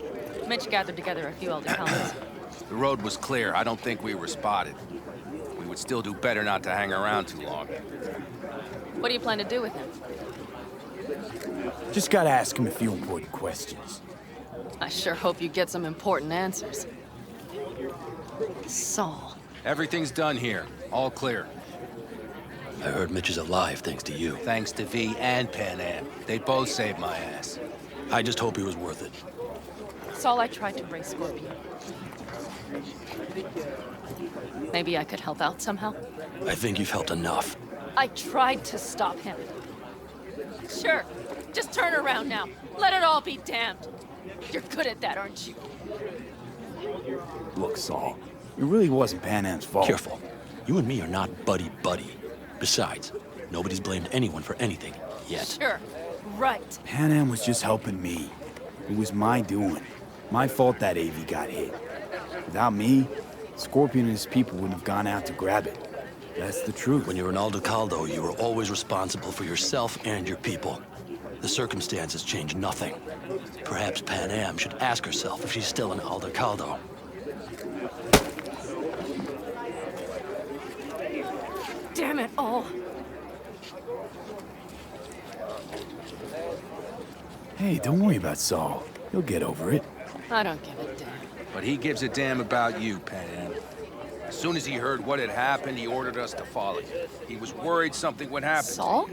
Mitch gathered together a few elder helmets. The road was clear. I don't think we were spotted. We would still do better not to hang around too long. What do you plan to do with him? Just gotta ask him a few important questions. I sure hope you get some important answers. Saul. Everything's done here. All clear. I heard Mitch is alive thanks to you. Thanks to V and Pan Am. They both saved my ass. I just hope he was worth it. Saul, I tried to raise Scorpion. Maybe I could help out somehow? I think you've helped enough. I tried to stop him. Sure. Just turn around now. Let it all be damned. You're good at that, aren't you? Look, Saul, it really wasn't Pan Am's fault. Careful. You and me are not buddy-buddy. Besides, nobody's blamed anyone for anything, yet. Sure. Right. Pan Am was just helping me. It was my doing. My fault that AV got hit. Without me, Scorpion and his people wouldn't have gone out to grab it. That's the truth. When you were in Aldecaldo, you were always responsible for yourself and your people. The circumstances change nothing. Perhaps Pan Am should ask herself if she's still in Aldecaldo. Damn it all. Hey, don't worry about Saul. He'll get over it. I don't give a damn. But he gives a damn about you, Pan Am. As soon as he heard what had happened, he ordered us to follow you. He was worried something would happen. Saul?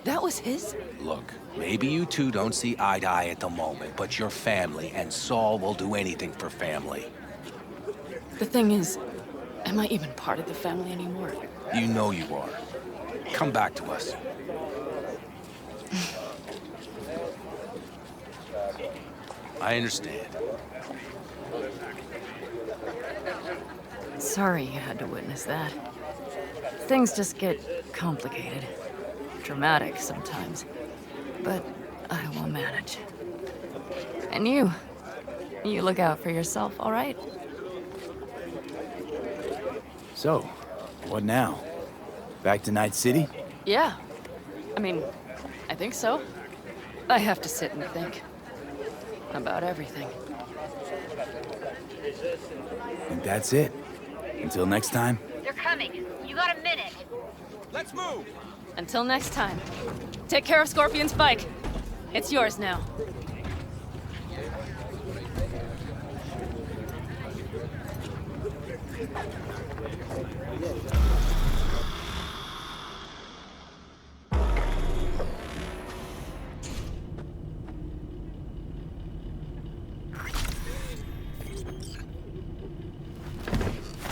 That was his? Look, maybe you two don't see eye to eye at the moment, but you're family, and Saul will do anything for family. The thing is, am I even part of the family anymore? You know you are. Come back to us. I understand. Sorry you had to witness that. Things just get complicated. Dramatic sometimes. But I will manage. And you look out for yourself, all right? So, what now? Back to Night City? Yeah. I mean, I think so. I have to sit and think. About everything. And that's it. Until next time. They're coming. You got a minute. Let's move! Until next time. Take care of Scorpion's bike. It's yours now.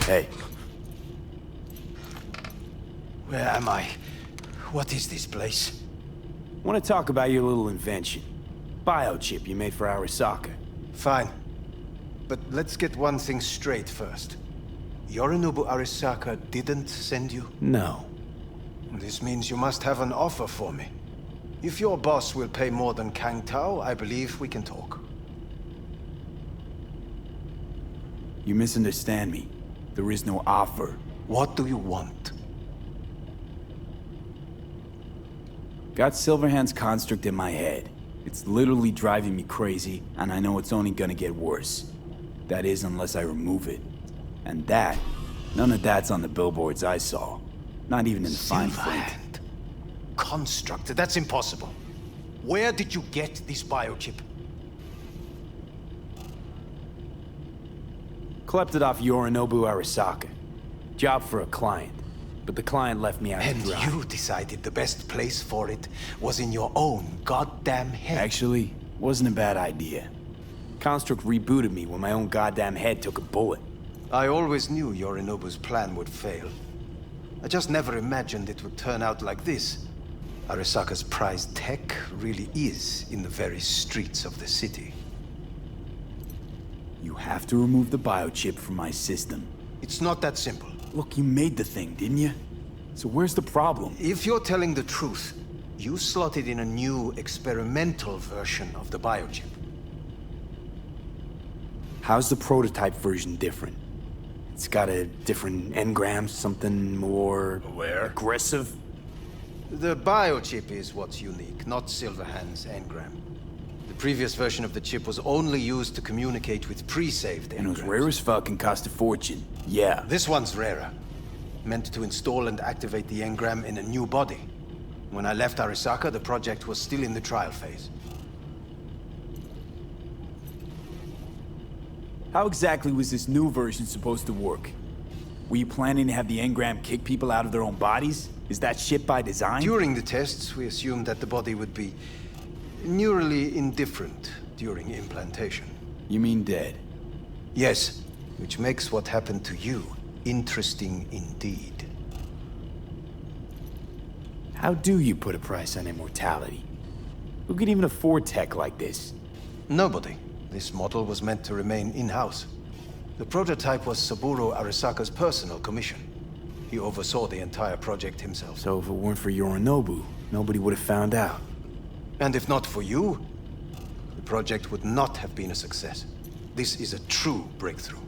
Hey. Where am I? What is this place? Want to talk about your little invention? Biochip you made for Arasaka. Fine. But let's get one thing straight first. Yorinobu Arasaka didn't send you? No. This means you must have an offer for me. If your boss will pay more than Kang Tao, I believe we can talk. You misunderstand me. There is no offer. What do you want? Got Silverhand's construct in my head. It's literally driving me crazy, and I know it's only gonna get worse. That is, unless I remove it. And that, none of that's on the billboards I saw. Not even in the fine print. Silverhand. Construct, that's impossible. Where did you get this biochip? Klept it off Yorinobu Arasaka. Job for a client. But the client left me out to dry. And you decided the best place for it was in your own goddamn head. Actually, wasn't a bad idea. Construct rebooted me when my own goddamn head took a bullet. I always knew Yorinobu's plan would fail. I just never imagined it would turn out like this. Arasaka's prized tech really is in the very streets of the city. You have to remove the biochip from my system. It's not that simple. Look, you made the thing, didn't you? So where's the problem? If you're telling the truth, you slotted in a new experimental version of the biochip. How's the prototype version different? It's got a different engram, something more... aggressive? The biochip is what's unique, not Silverhand's engram. The previous version of the chip was only used to communicate with pre-saved engrams. And it was rare as fuck and cost a fortune. Yeah. This one's rarer. Meant to install and activate the engram in a new body. When I left Arasaka, the project was still in the trial phase. How exactly was this new version supposed to work? Were you planning to have the engram kick people out of their own bodies? Is that shit by design? During the tests, we assumed that the body would be neurally indifferent during implantation. You mean dead? Yes, which makes what happened to you interesting indeed. How do you put a price on immortality? Who could even afford tech like this? Nobody. This model was meant to remain in-house. The prototype was Saburo Arisaka's personal commission. He oversaw the entire project himself. So if it weren't for Yorinobu, nobody would have found out. And if not for you, the project would not have been a success. This is a true breakthrough.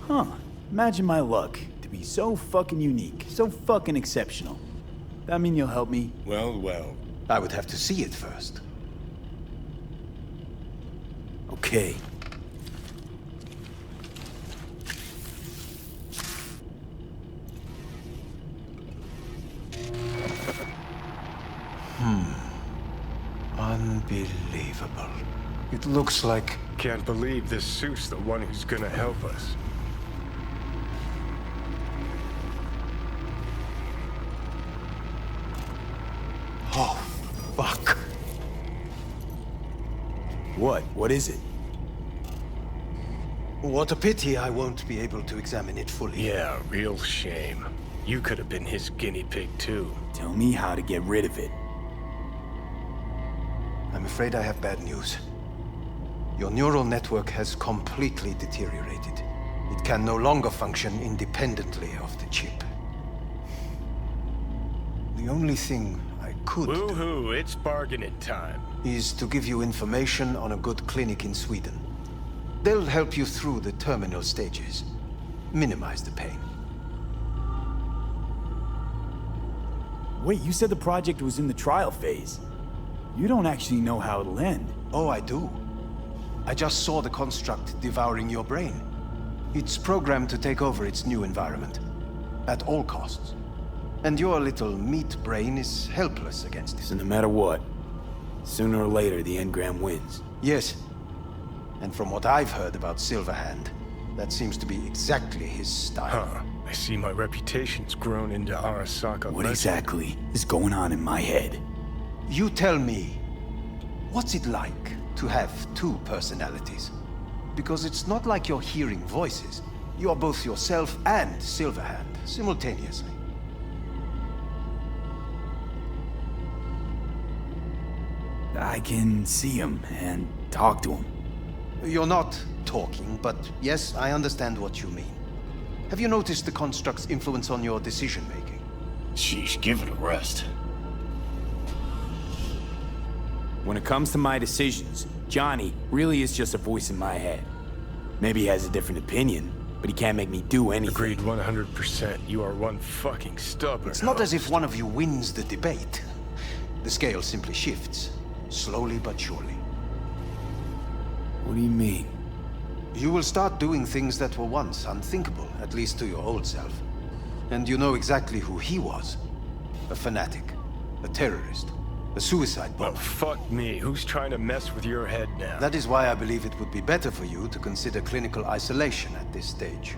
Huh. Imagine my luck to be so fucking unique, so fucking exceptional. That mean you'll help me? Well, well. I would have to see it first. Okay. Unbelievable. It looks like... Can't believe this suit's the one who's gonna help us. Oh, fuck. What? What is it? What a pity I won't be able to examine it fully. Yeah, real shame. You could have been his guinea pig too. Tell me how to get rid of it. I'm afraid I have bad news. Your neural network has completely deteriorated. It can no longer function independently of the chip. The only thing I could Woo-hoo, it's bargaining time. is to give you information on a good clinic in Sweden. They'll help you through the terminal stages. Minimize the pain. Wait, you said the project was in the trial phase. You don't actually know how it'll end. Oh, I do. I just saw the construct devouring your brain. It's programmed to take over its new environment. At all costs. And your little meat brain is helpless against it. So no matter what, sooner or later the engram wins. Yes. And from what I've heard about Silverhand, that seems to be exactly his style. Huh. I see my reputation's grown into Arasaka. What exactly is going on in my head? You tell me, what's it like to have two personalities? Because it's not like you're hearing voices. You are both yourself and Silverhand simultaneously. I can see him and talk to him. You're not talking, but yes, I understand what you mean. Have you noticed the construct's influence on your decision-making? Sheesh, give it a rest. When it comes to my decisions, Johnny really is just a voice in my head. Maybe he has a different opinion, but he can't make me do anything. Agreed 100%. You are one fucking stubborn. It's not as if one of you wins the debate. The scale simply shifts, slowly but surely. What do you mean? You will start doing things that were once unthinkable, at least to your old self. And you know exactly who he was. A fanatic, a terrorist, a suicide bomber. Well, fuck me. Who's trying to mess with your head now? That is why I believe it would be better for you to consider clinical isolation at this stage.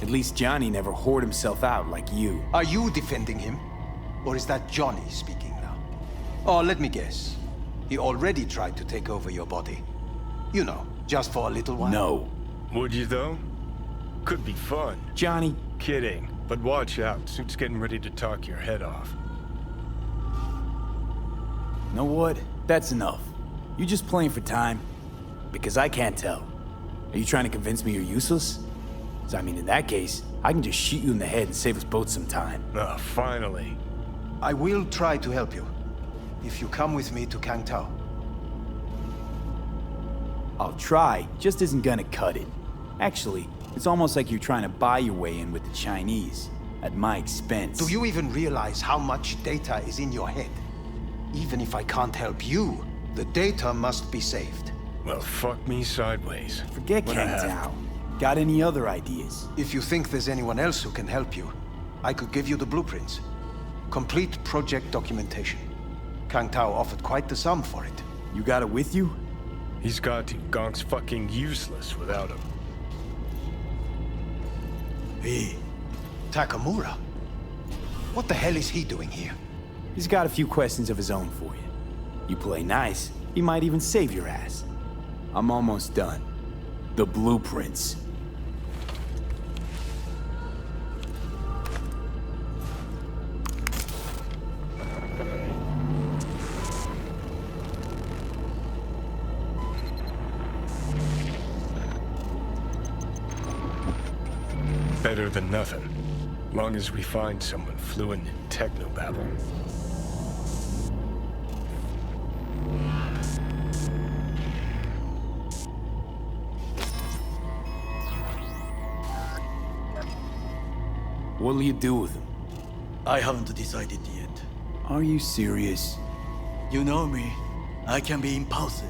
At least Johnny never whored himself out like you. Are you defending him? Or is that Johnny speaking now? Oh, let me guess. He already tried to take over your body. You know, just for a little while. No. Would you, though? Could be fun. Johnny. Kidding. But watch out. Suit's getting ready to talk your head off. You know what? That's enough. You just playing for time? Because I can't tell. Are you trying to convince me you're useless? 'Cause I mean, in that case, I can just shoot you in the head and save us both some time. Ah, finally. I will try to help you. If you come with me to Kangtao. I'll try, just isn't gonna cut it. Actually, it's almost like you're trying to buy your way in with the Chinese, at my expense. Do you even realize how much data is in your head? Even if I can't help you, the data must be saved. Well, fuck me sideways. Forget Kangtao. Got any other ideas? If you think there's anyone else who can help you, I could give you the blueprints. Complete project documentation. Kangtao offered quite the sum for it. You got it with you? He's got to. Gonk's fucking useless without him. Hey, Takamura? What the hell is he doing here? He's got a few questions of his own for you. You play nice, He might even save your ass. I'm almost done. The blueprints. Better than nothing. Long as we find someone fluent in technobabble. What'll you do with him? I haven't decided yet. Are you serious? You know me. I can be impulsive.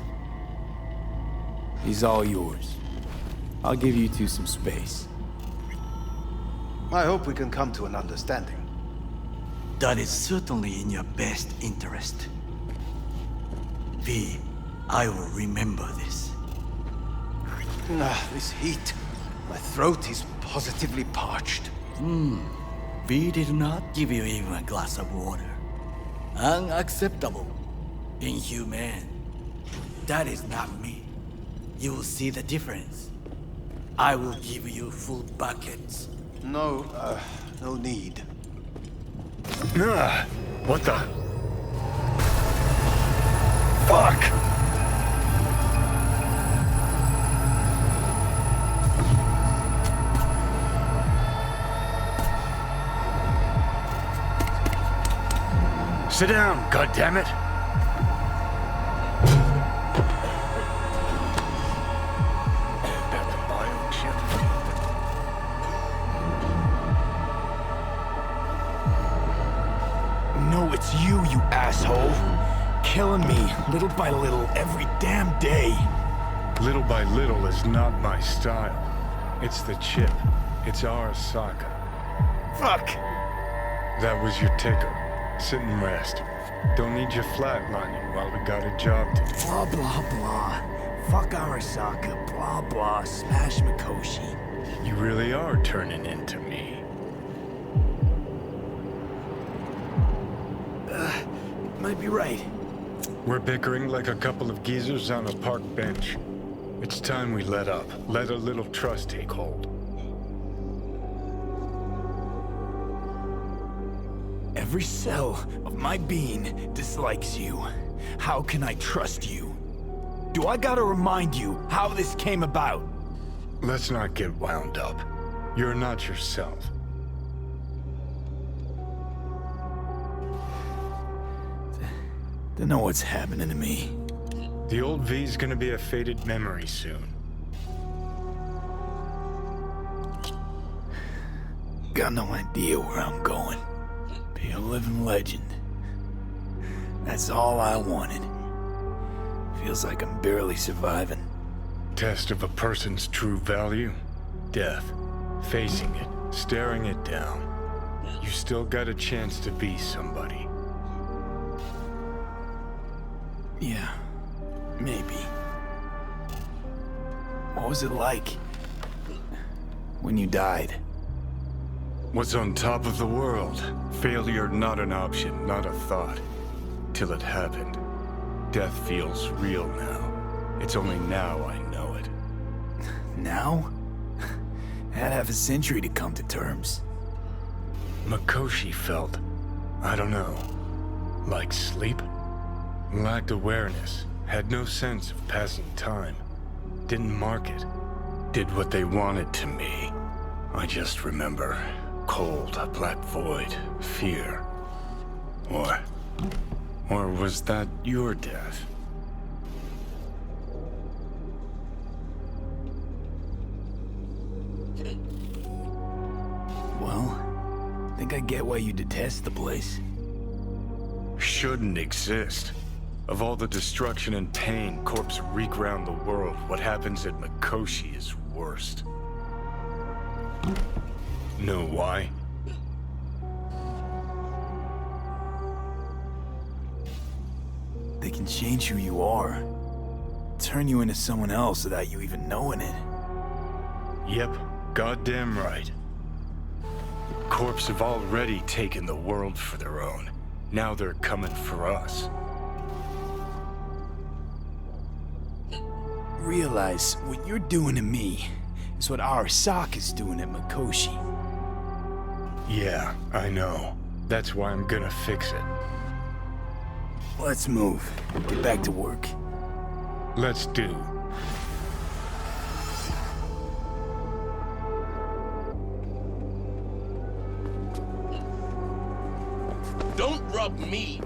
He's all yours. I'll give you two some space. I hope we can come to an understanding. That is certainly in your best interest. V, I will remember this. This heat. My throat is positively parched. V did not give you even a glass of water. Unacceptable. Inhumane. That is not me. You will see the difference. I will give you full buckets. No, no need. What the? Fuck! Sit down, goddammit! About the biochip. No, it's you asshole. Killing me, little by little, every damn day. Little by little is not my style. It's the chip. It's our Arasaka. Fuck! That was your ticker. Sit and rest. Don't need you flatlining while we got a job to do. Blah, blah, blah. Fuck Arasaka, blah, blah, smash Mikoshi. You really are turning into me. Might be right. We're bickering like a couple of geezers on a park bench. It's time we let up. Let a little trust take hold. Every cell of my being dislikes you. How can I trust you? Do I gotta remind you how this came about? Let's not get wound up. You're not yourself. Don't know what's happening to me. The old V's gonna be a faded memory soon. Got no idea where I'm going. Be a living legend. That's all I wanted. Feels like I'm barely surviving. Test of a person's true value? Death. Facing it, staring it down. You still got a chance to be somebody. Yeah, maybe. What was it like when you died? Was on top of the world. Failure not an option, not a thought. Till it happened. Death feels real now. It's only now I know it. Now? Had half a century to come to terms. Mikoshi felt, I don't know, like sleep? Lacked awareness, had no sense of passing time. Didn't mark it. Did what they wanted to me. I just remember cold, a black void, fear. Or was that your death? Well, I think I get why you detest the place. Shouldn't exist. Of all the destruction and pain corpses wreak round the world, what happens at Mikoshi is worst. Know why? They can change who you are. Turn you into someone else without you even knowing it. Yep, goddamn right. Corps have already taken the world for their own. Now they're coming for us. Realize what you're doing to me is what Arasaka's doing at Mikoshi. Yeah, I know. That's why I'm gonna fix it. Let's move. Get back to work. Let's do. Don't rub me.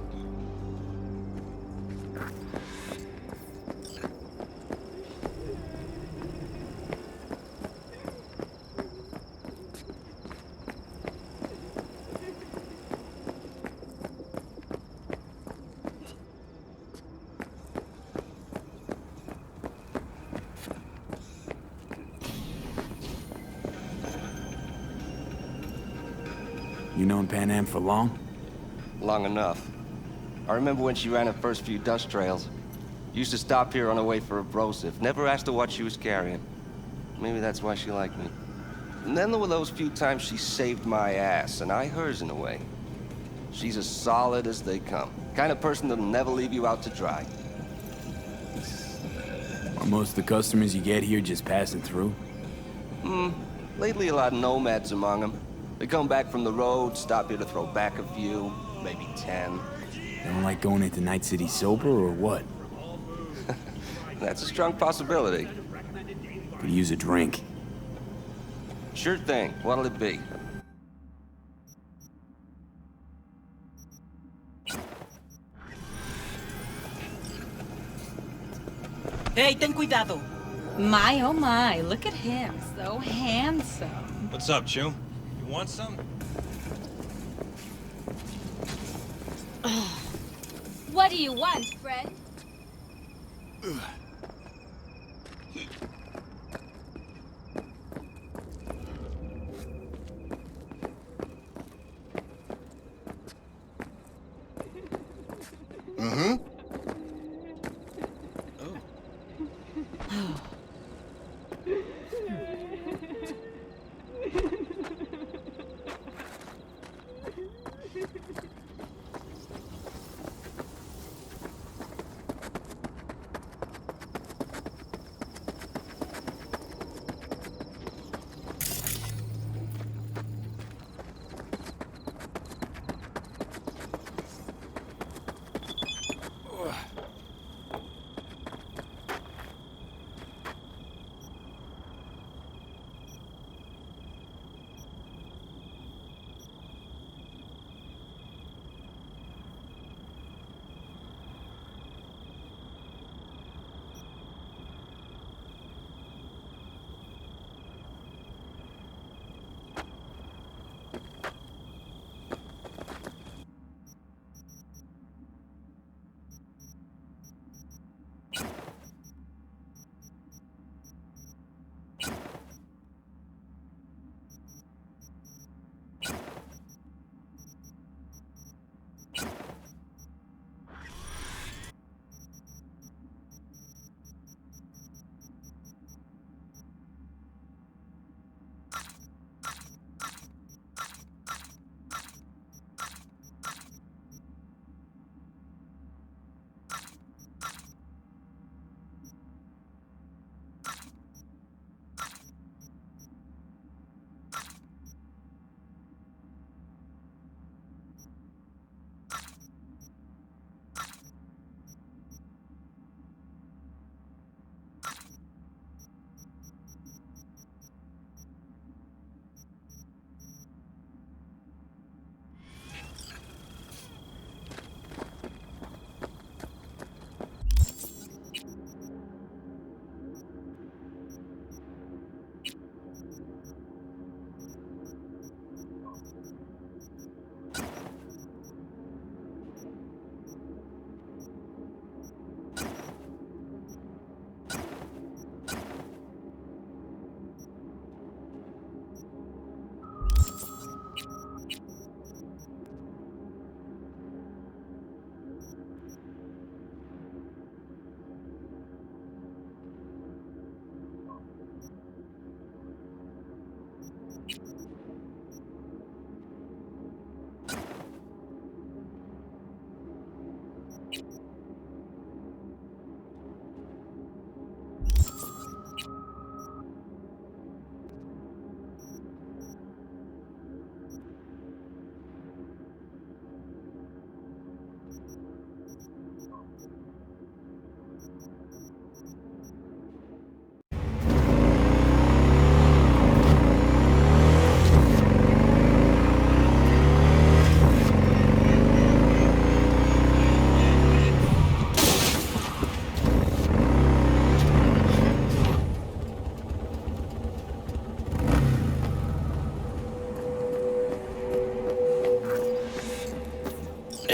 You known Pan Am for long? Long enough. I remember when she ran her first few dust trails. Used to stop here on her way for a brosif. Never asked her what she was carrying. Maybe that's why she liked me. And then there were those few times she saved my ass, and I hers in a way. She's as solid as they come. Kind of person that'll never leave you out to dry. Are most of the customers you get here just passing through? Lately a lot of nomads among them. They come back from the road, stop here to throw back a few, maybe 10. They don't like going into Night City sober, or what? That's a strong possibility. Could use a drink. Sure thing. What'll it be? Hey, ten cuidado. My, oh my, look at him. So handsome. What's up, Chew? You want some? What do you want, friend?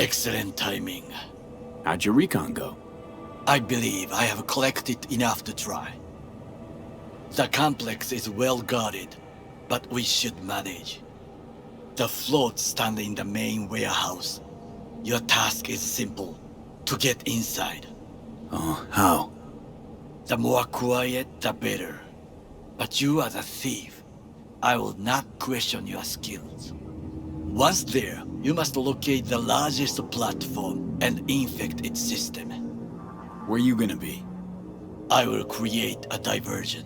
Excellent timing. How'd your recon go? I believe I have collected enough to try. The complex is well guarded, but we should manage. The floats stand in the main warehouse. Your task is simple: to get inside. Oh, how? The more quiet, the better. But you are the thief. I will not question your skills. Once there, you must locate the largest platform and infect its system. Where you gonna be? I will create a diversion.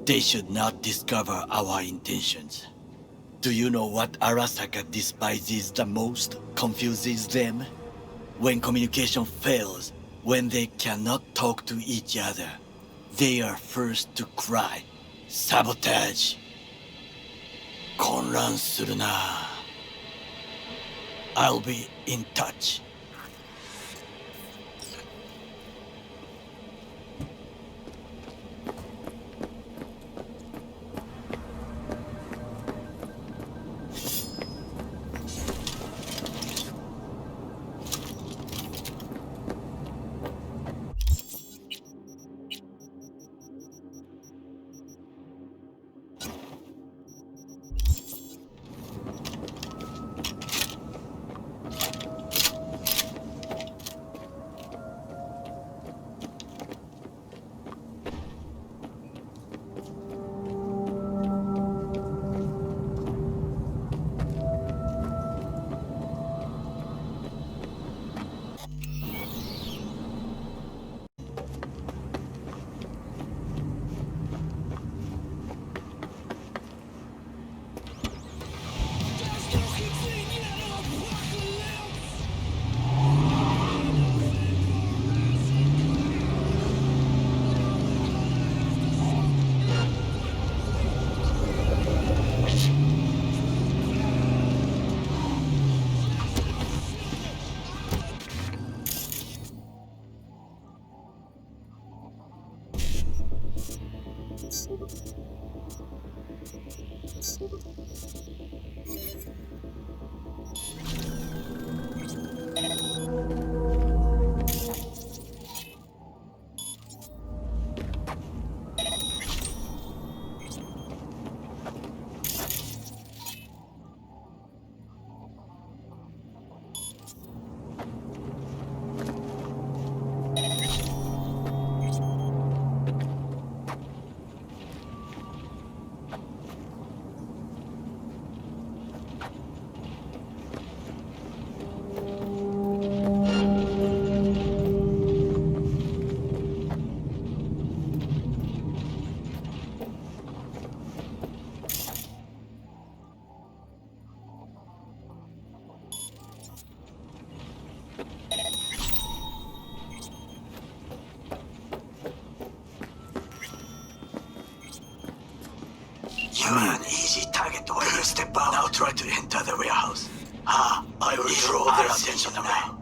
They should not discover our intentions. Do you know what Arasaka despises the most, confuses them? When communication fails, when they cannot talk to each other, they are first to cry, sabotage. 混乱するな. I'll be in touch. You are an easy target when you step out. Now try to enter the warehouse. I will draw their attention away.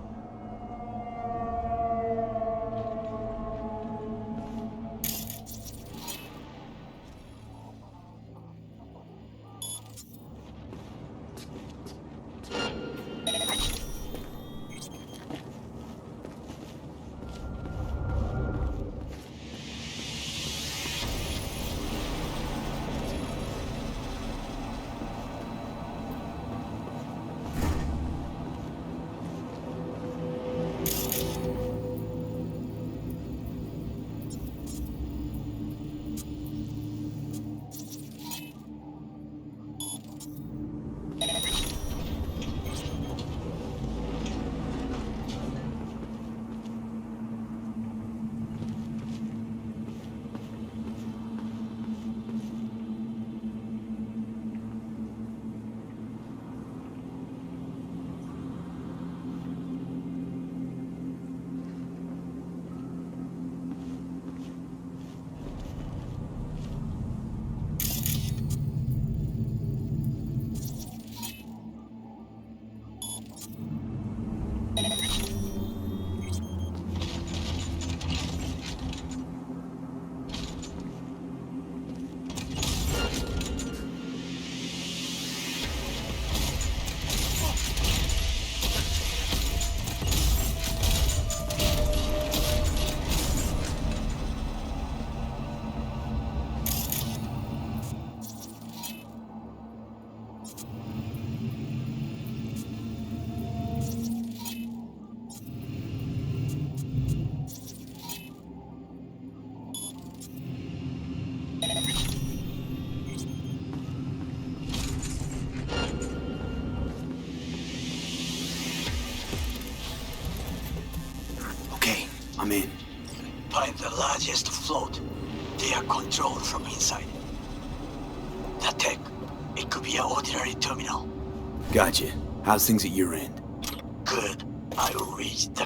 occupying the largest float. They are controlled from inside. The tech, it could be an ordinary terminal. Gotcha. How's things at your end? Good. I will reach the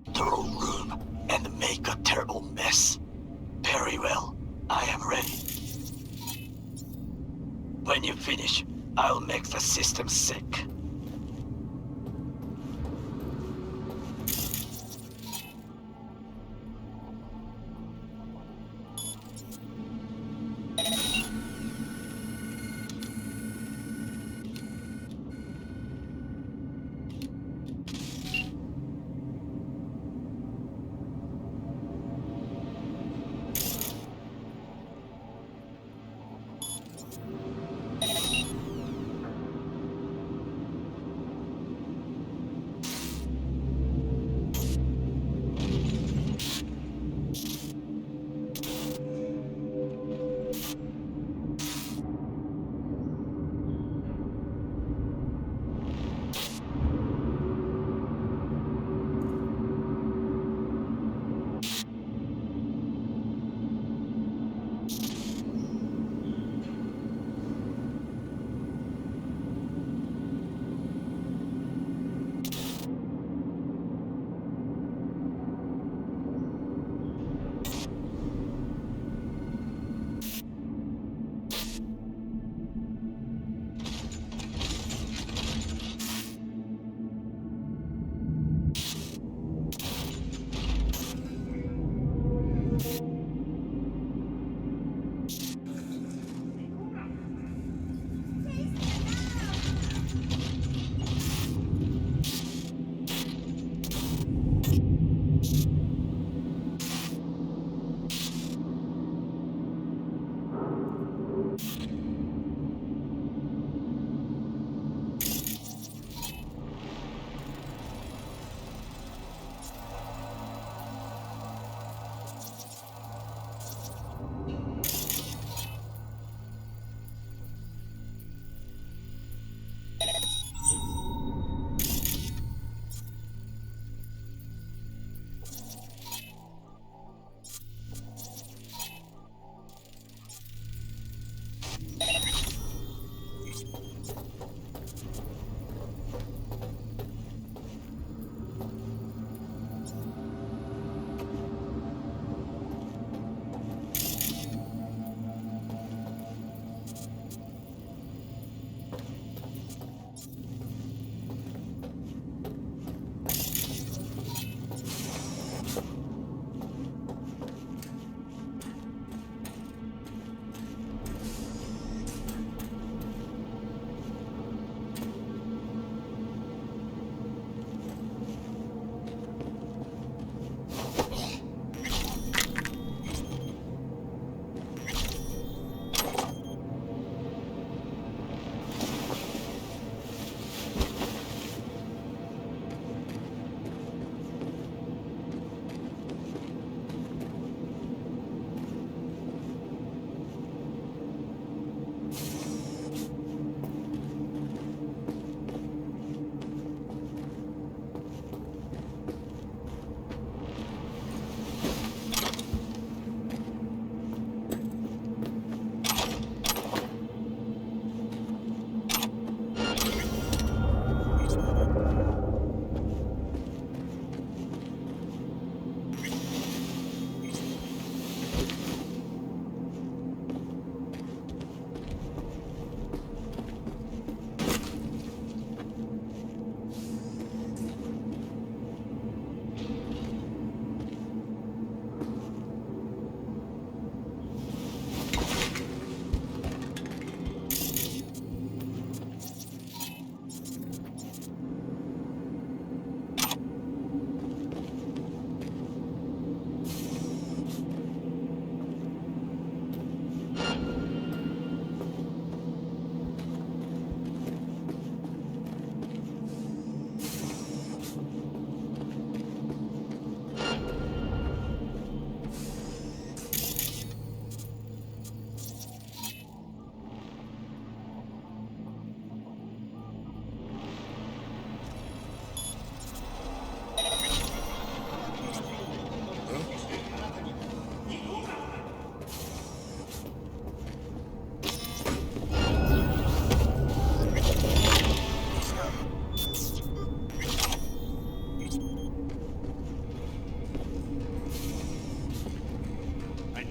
control room and make a terrible mess. Very well. I am ready. When you finish, I'll make the system sick.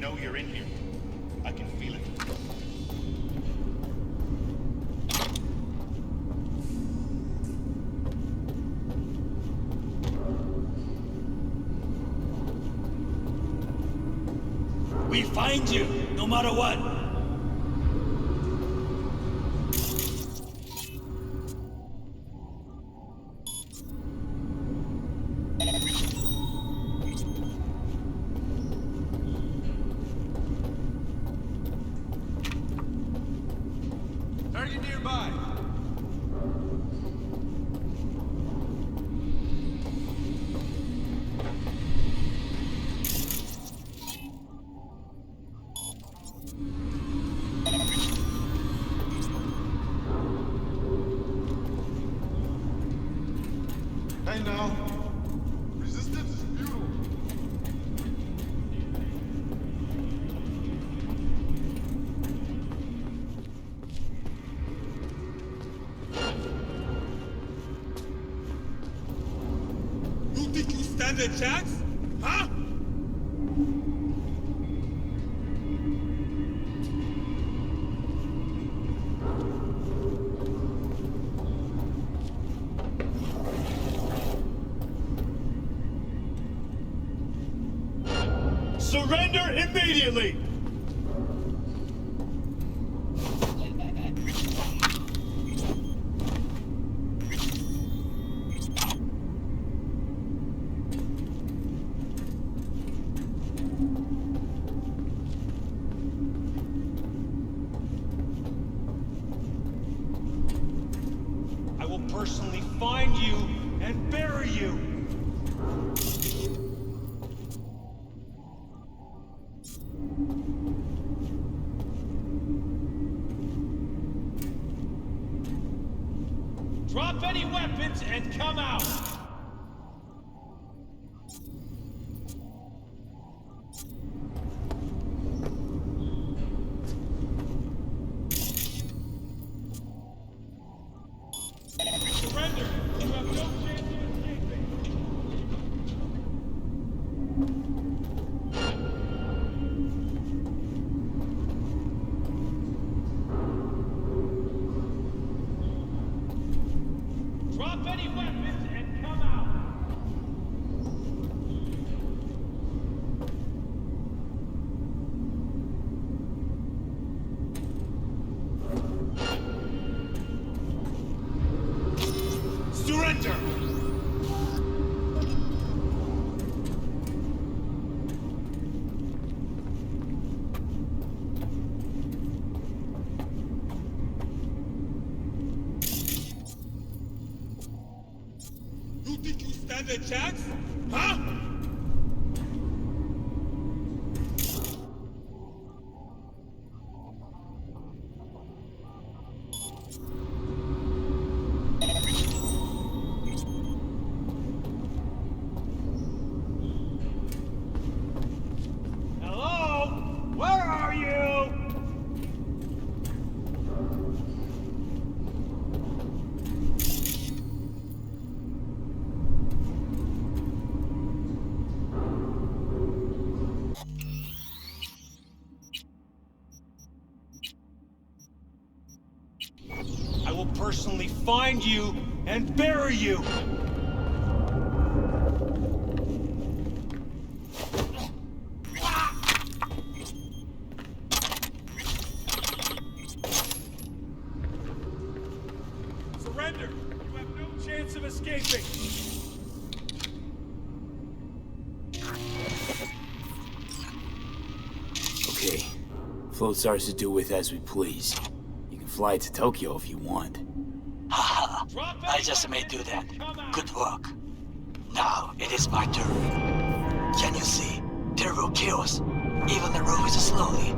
know you're in here. I can feel it. We find you, no matter what. Target nearby. Hey now. Resistance is futile. You think you stand a chance? Huh? Surrender immediately! I will personally find you and bury you. Drop any weapons and come out! Surrender! You have no chance of escaping! Drop any weapons and come out! Surrender! You think you stand a chance? Huh? Hello? Where are you? I will personally find you and bury you. Surrender! You have no chance of escaping! Okay. Float's ours to do with as we please. You can fly to Tokyo if you want. Haha, I just may do that. Good work. Now it is my turn. Can you see? Terrible chaos. Even the roof is slowly.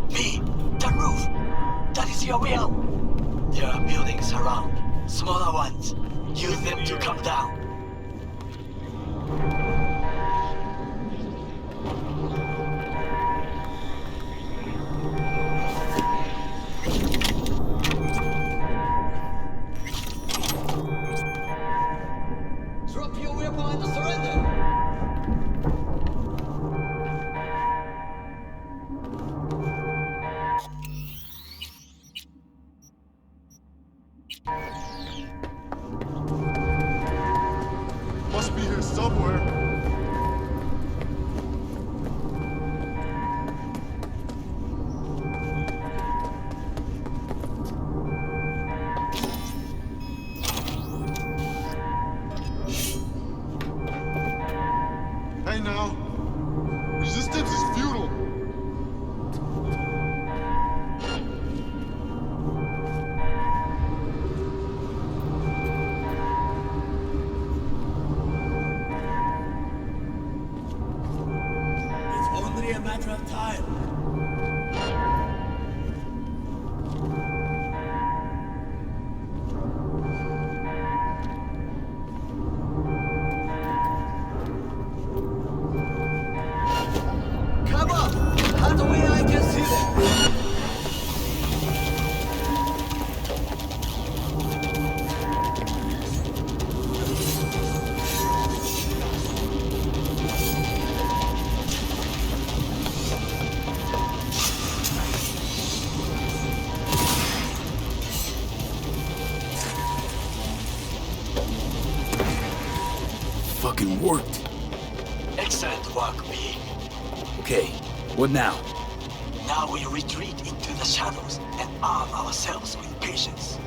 V, the roof! That is your will! There are buildings around, smaller ones. Use them to come down. Drop your weapon and surrender! Hey now. Resistance is futile. It's only a matter of time. Come on! How the way I can see them? Fucking worked. Excellent work, V. Okay, what now? Now we retreat into the shadows and arm ourselves with patience.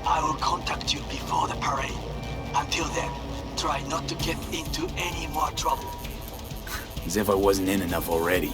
I will contact you before the parade. Until then, try not to get into any more trouble. As if I wasn't in enough already.